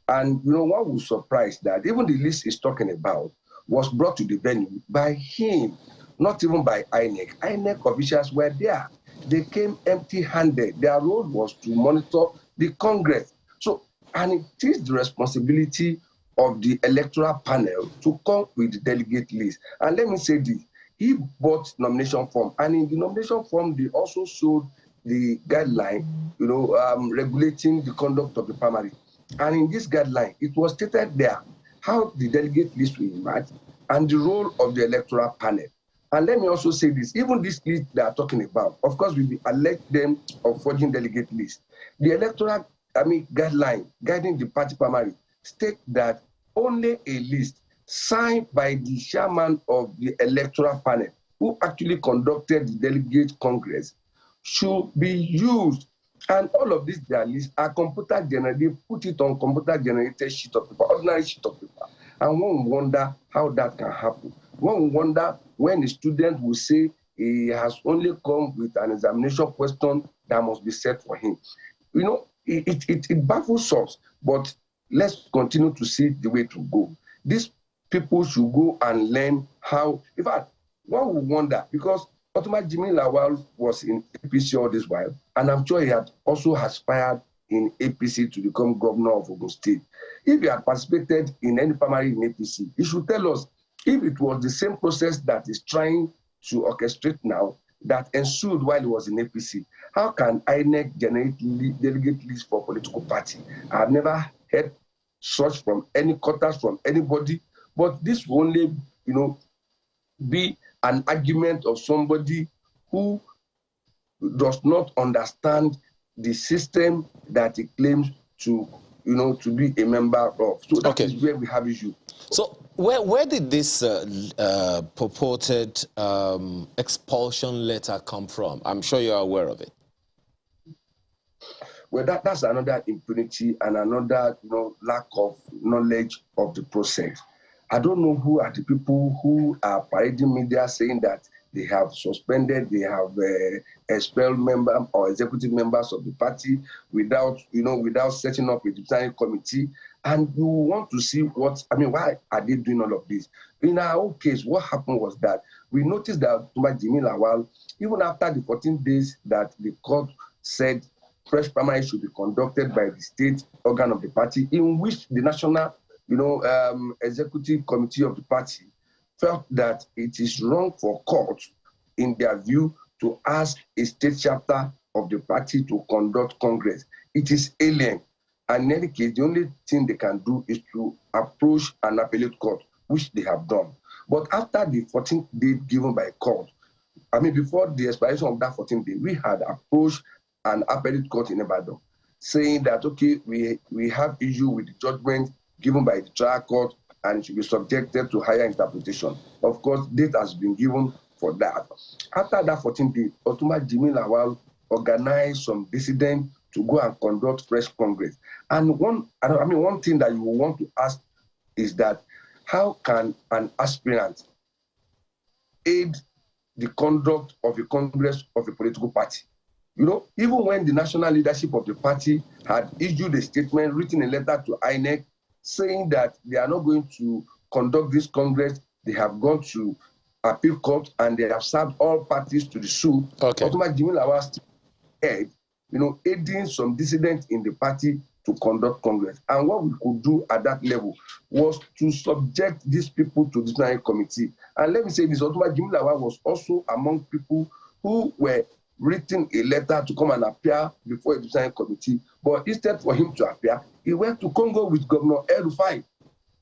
And, one was surprised that even the list he's talking about was brought to the venue by him, not even by INEC. INEC officials were there. They came empty-handed. Their role was to monitor the Congress. So, and it is the responsibility of the electoral panel to come with the delegate list. And let me say this, he bought nomination form, and in the nomination form, they also showed the guideline, regulating the conduct of the primary. And in this guideline, it was stated there how the delegate list will emerge and the role of the electoral panel. And let me also say this, even this list they are talking about, of course, we will elect them of forging delegate list. The electoral, guideline guiding the party primary state that only a list signed by the chairman of the electoral panel who actually conducted the delegate congress should be used. And all of these their lists are computer generated, put it on computer generated sheet of paper, ordinary sheet of paper. And one wonder how that can happen. One wonder when a student will say he has only come with an examination question that must be set for him. It baffles us, but let's continue to see the way to go. These people should go and learn how. In fact, one would wonder, because Otumba Jimmy Lawal was in APC all this while, and I'm sure he had also aspired in APC to become governor of Ogun State. If he had participated in any primary in APC, he should tell us if it was the same process that is trying to orchestrate now that ensued while he was in APC. How can INEC generate delegate lists for political party? I've never heard such from any quarters from anybody, but this will only, be an argument of somebody who does not understand the system that he claims to, to be a member of. So that is where we have issue. So where did this purported expulsion letter come from? I'm sure you're aware of it. Well, that's another impunity and another, lack of knowledge of the process. I don't know who are the people who are parading media saying that they have suspended, they have expelled members or executive members of the party without setting up a disciplinary committee. And you want to see why are they doing all of this? In our own case, what happened was that we noticed that Otumba Jimmy Lawal, even after the 14 days that the court said fresh primary should be conducted by the state organ of the party, in which the national, executive committee of the party felt that it is wrong for court, in their view, to ask a state chapter of the party to conduct Congress. It is alien. And in any case, the only thing they can do is to approach an appellate court, which they have done. But after the 14th day given by court, before the expiration of that 14th day, we had approached an appellate court in Ibadan, saying that, okay, we have issue with the judgment given by the trial court and it should be subjected to higher interpretation. Of course, date has been given for that. After that 14th day, Otumba Jimmy Lawal organized some dissidents to go and conduct fresh Congress. And one thing that you will want to ask is that how can an aspirant aid the conduct of a Congress of a political party? Even when the national leadership of the party had issued a statement, written a letter to INEC, saying that they are not going to conduct this Congress, they have gone to appeal court and they have served all parties to the suit. Okay. Otumba Jimmy Lawal still aiding some dissidents in the party to conduct Congress. And what we could do at that level was to subject these people to the disciplinary committee. And let me say this, Otumba Jimmy Lawal was also among people who were written a letter to come and appear before a disciplinary committee But instead for him to appear, he went to Congo with Governor El-Rufai.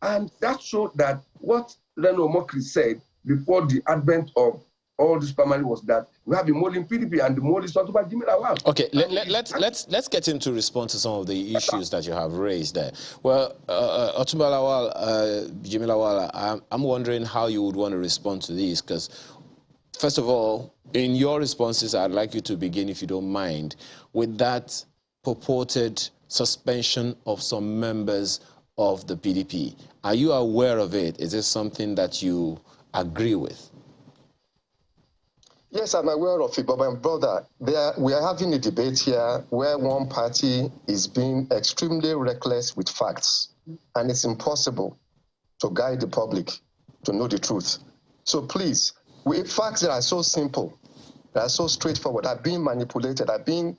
And that showed that what Reno Omokri said before the advent of all this primary was that we have a mole in PDP and the mole is not about Jimmy Lawal. Okay, let's get him to respond to some of the issues that you have raised there. Well, Otumba Lawal, Jimmy Lawal, I'm wondering how you would want to respond to these, because first of all, in your responses, I'd like you to begin, if you don't mind, with that purported suspension of some members of the PDP. Are you aware of it? Is this something that you agree with? Yes, I'm aware of it, but my brother, we are having a debate here where one party is being extremely reckless with facts, and it's impossible to guide the public to know the truth. So please, facts that are so simple, that are so straightforward, are being manipulated, are being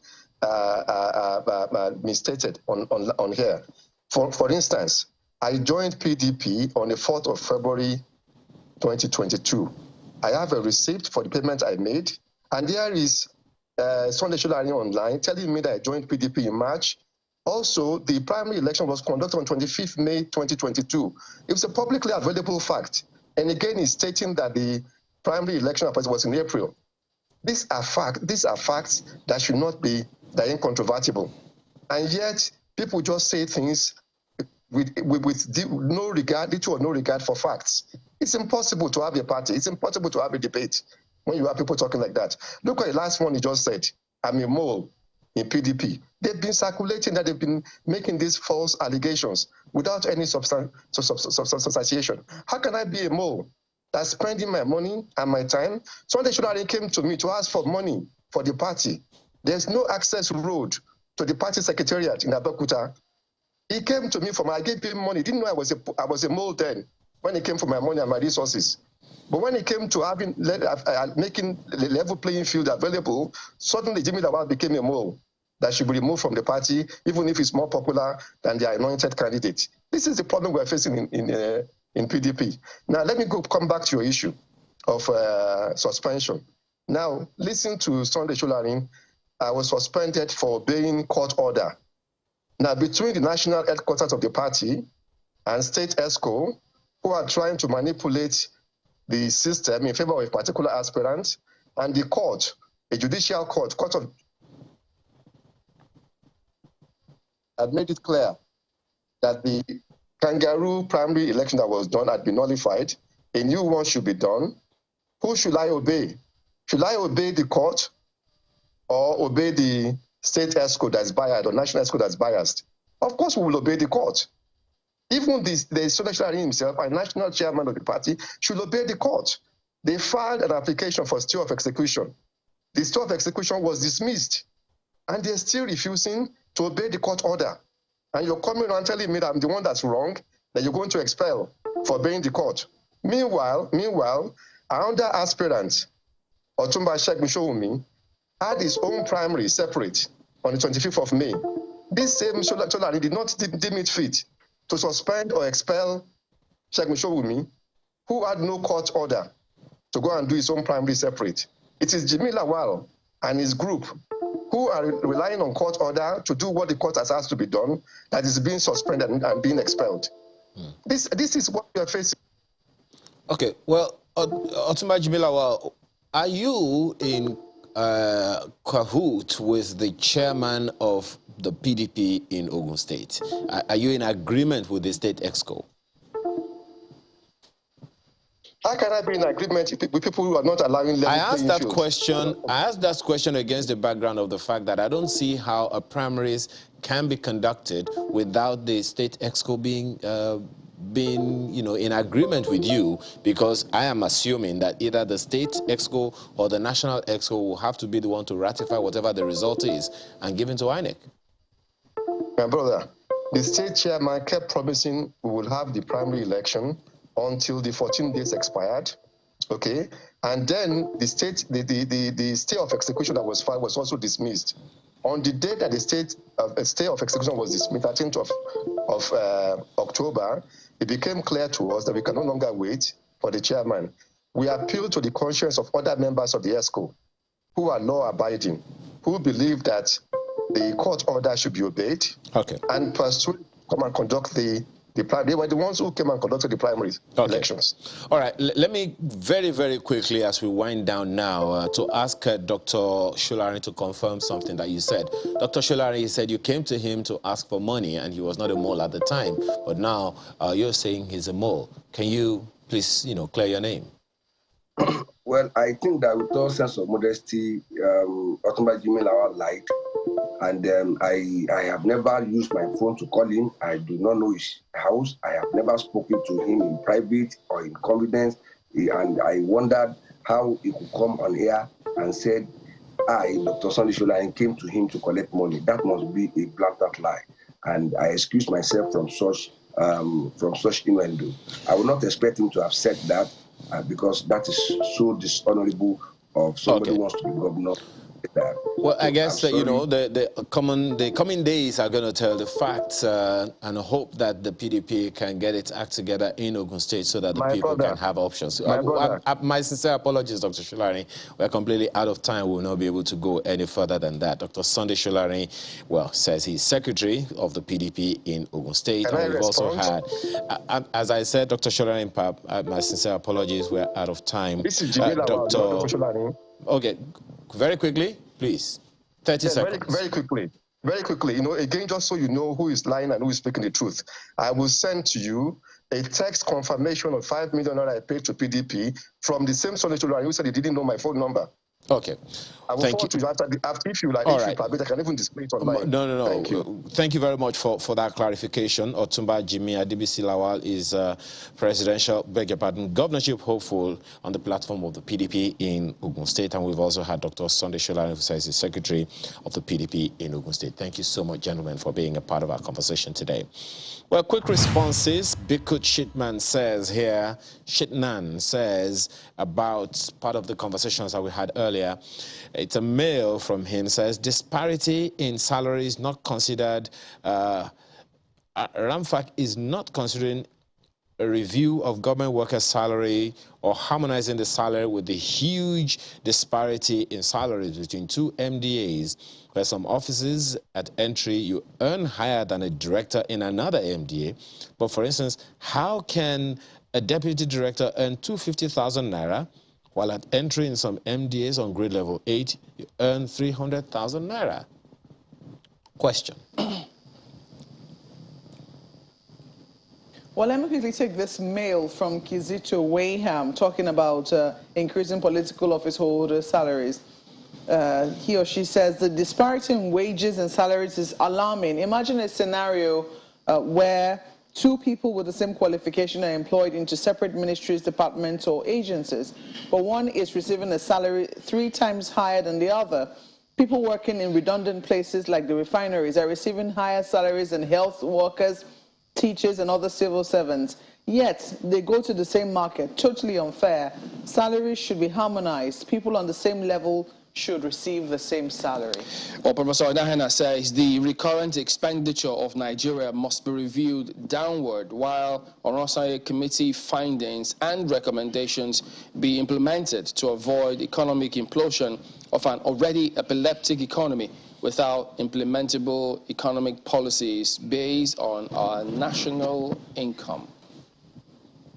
misstated on here. For instance, I joined PDP on the 4th of February 2022. I have a receipt for the payment I made, and there is Sunday Sholari online telling me that I joined PDP in March. Also, the primary election was conducted on 25th May 2022. It was a publicly available fact. And again, it's stating that the primary election was in April. These are facts that should not be that incontrovertible. And yet, people just say things with no regard, little or no regard for facts. It's impossible to have a party. It's impossible to have a debate when you have people talking like that. Look at the last one he just said. I'm a mole in PDP. They've been circulating that they've been making these false allegations without any substantiation. How can I be a mole that's spending my money and my time? Sunday Sholari came to me to ask for money for the party. There's no access road to the party secretariat in Abeokuta. He came to me I gave him money. He didn't know I was a mole then when he came for my money and my resources. But when it came to making the level playing field available, suddenly Jimmy Lawal became a mole that should be removed from the party, even if it's more popular than the anointed candidate. This is the problem we're facing in PDP. Now, let me come back to your issue of suspension. Now, listen to Sunday Sholari. I was suspended for obeying court order. Now, between the national headquarters of the party and state ESCO, who are trying to manipulate the system in favor of a particular aspirant, and the court, a judicial court had made it clear that the kangaroo primary election that was done had been nullified. A new one should be done. Who should I obey? Should I obey the court or obey the state ESCO that's biased or national ESCO that's biased? Of course, we will obey the court. Even the Sunday himself, a national chairman of the party, should obey the court. They filed an application for stay of execution. The stay of execution was dismissed, and they're still refusing to obey the court order. And you're coming around telling me that I'm the one that's wrong, that you're going to expel for obeying the court. Meanwhile, another aspirant, Otumba Shegun, had his own primary separate on the 25th of May. This same Sholari did not deem it fit to suspend or expel Shegun, who had no court order to go and do his own primary separate. It is Jimmy Lawal and his group who are relying on court order to do what the court has asked to be done that is being suspended and being expelled. This is what we are facing. Okay, well, Otumba Jimmy Lawal, are you in cahoot with the chairman of the PDP in Ogun State? Are you in agreement with the state EXCO? How can I be in agreement with people who are not allowing level I asked that field? I asked that question against the background of the fact that I don't see how a primaries can be conducted without the state EXCO being in agreement with you, because I am assuming that either the state EXCO or the national EXCO will have to be the one to ratify whatever the result is and give it to INEC. My brother, the state chairman kept promising we will have the primary election until the 14 days expired, okay? And then the stay of execution that was filed was also dismissed. On the day that the stay of execution was dismissed, 13th of October, it became clear to us that we can no longer wait for the chairman. We appealed to the conscience of other members of the ESCO who are law-abiding, who believe that the court order should be obeyed. Okay. And pursue, come and conduct the primary. They were the ones who came and conducted the primary elections. All right. Let me very, very quickly, as we wind down now, to ask Dr. Sholari to confirm something that you said. Dr. Sholari, said you came to him to ask for money, and he was not a mole at the time. But now you're saying he's a mole. Can you please, clear your name? Well, I think that with all sense of modesty, Otumba Jimmy Lawal lied. And I have never used my phone to call him. I do not know his house. I have never spoken to him in private or in confidence. And I wondered how he could come on here and said, I, Dr. Sunday Sholari, came to him to collect money. That must be a blatant lie. And I excuse myself from such innuendo. I would not expect him to have said that because that is so dishonorable of somebody who wants to be governor. Well, I guess the coming days are going to tell the facts, and hope that the PDP can get its act together in Ogun State so that the people can have options. My sincere apologies, Dr. Sholari. We're completely out of time. We will not be able to go any further than that. Dr. Sunday Sholari, says he's secretary of the PDP in Ogun State. And we've also had, as I said, Dr. Sholari, my sincere apologies. We're out of time. This is Dr. Sholari. Okay. Very quickly, please. 30 seconds. Very quickly. Very quickly. Again, just so you know who is lying and who is speaking the truth, I will send to you a text confirmation of 5 million I paid to PDP from the same Sunday Sholari who said he didn't know my phone number. Okay. I will forward to you after if you like. All if right. you I can even display it online. No. Thank you. Thank you very much for that clarification. Otumba Jimmy Adibisi Lawal is governorship hopeful on the platform of the PDP in Ogun State. And we've also had Dr. Sunday Sholari, who says he's secretary of the PDP in Ogun State. Thank you so much, gentlemen, for being a part of our conversation today. Well, quick responses. Bikut Shitnan says about part of the conversations that we had earlier. It's a mail from him, says, disparity in salaries not considered, RMAFC is not considering a review of government workers' salary or harmonizing the salary with the huge disparity in salaries between two MDAs, where some offices at entry you earn higher than a director in another MDA. But for instance, how can a deputy director earn 250,000 naira, while at entry in some MDAs on grade level 8, you earn 300,000 naira? Question. Well, let me quickly take this mail from Kizito Wayham talking about increasing political office holder salaries. He or she says the disparity in wages and salaries is alarming. Imagine a scenario where two people with the same qualification are employed into separate ministries, departments, or agencies, but one is receiving a salary 3 times higher than the other. People working in redundant places like the refineries are receiving higher salaries than health workers, teachers, and other civil servants. Yet, they go to the same market. Totally unfair. Salaries should be harmonized. People on the same level should receive the same salary. Well, Professor Odahena says the recurrent expenditure of Nigeria must be reviewed downward, while Oronsaye Committee findings and recommendations be implemented to avoid economic implosion of an already epileptic economy without implementable economic policies based on our national income.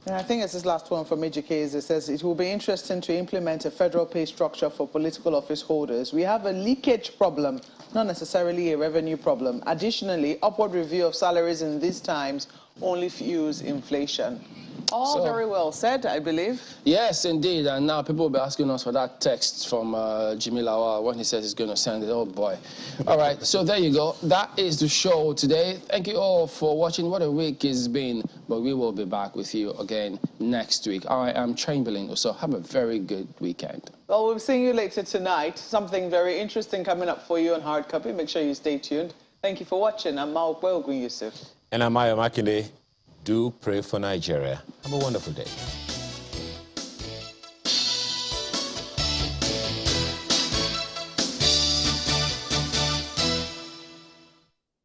And I think it's this last one from AJK. It says it will be interesting to implement a federal pay structure for political office holders. We have a leakage problem, not necessarily a revenue problem. Additionally, upward review of salaries in these times only fuels inflation. All very well said, I believe. Yes, indeed. And now people will be asking us for that text from Jimmy Lawal when he says he's going to send it. Oh, boy. All right, so there you go. That is the show today. Thank you all for watching. What a week it's been. But we will be back with you again next week. I am Chamberlain, so have a very good weekend. Well, we'll be seeing you later tonight. Something very interesting coming up for you on Hard Copy. Make sure you stay tuned. Thank you for watching. I'm Maokwe Ogun Yusuf. And I'm Ayo Makinde. Do pray for Nigeria. Have a wonderful day.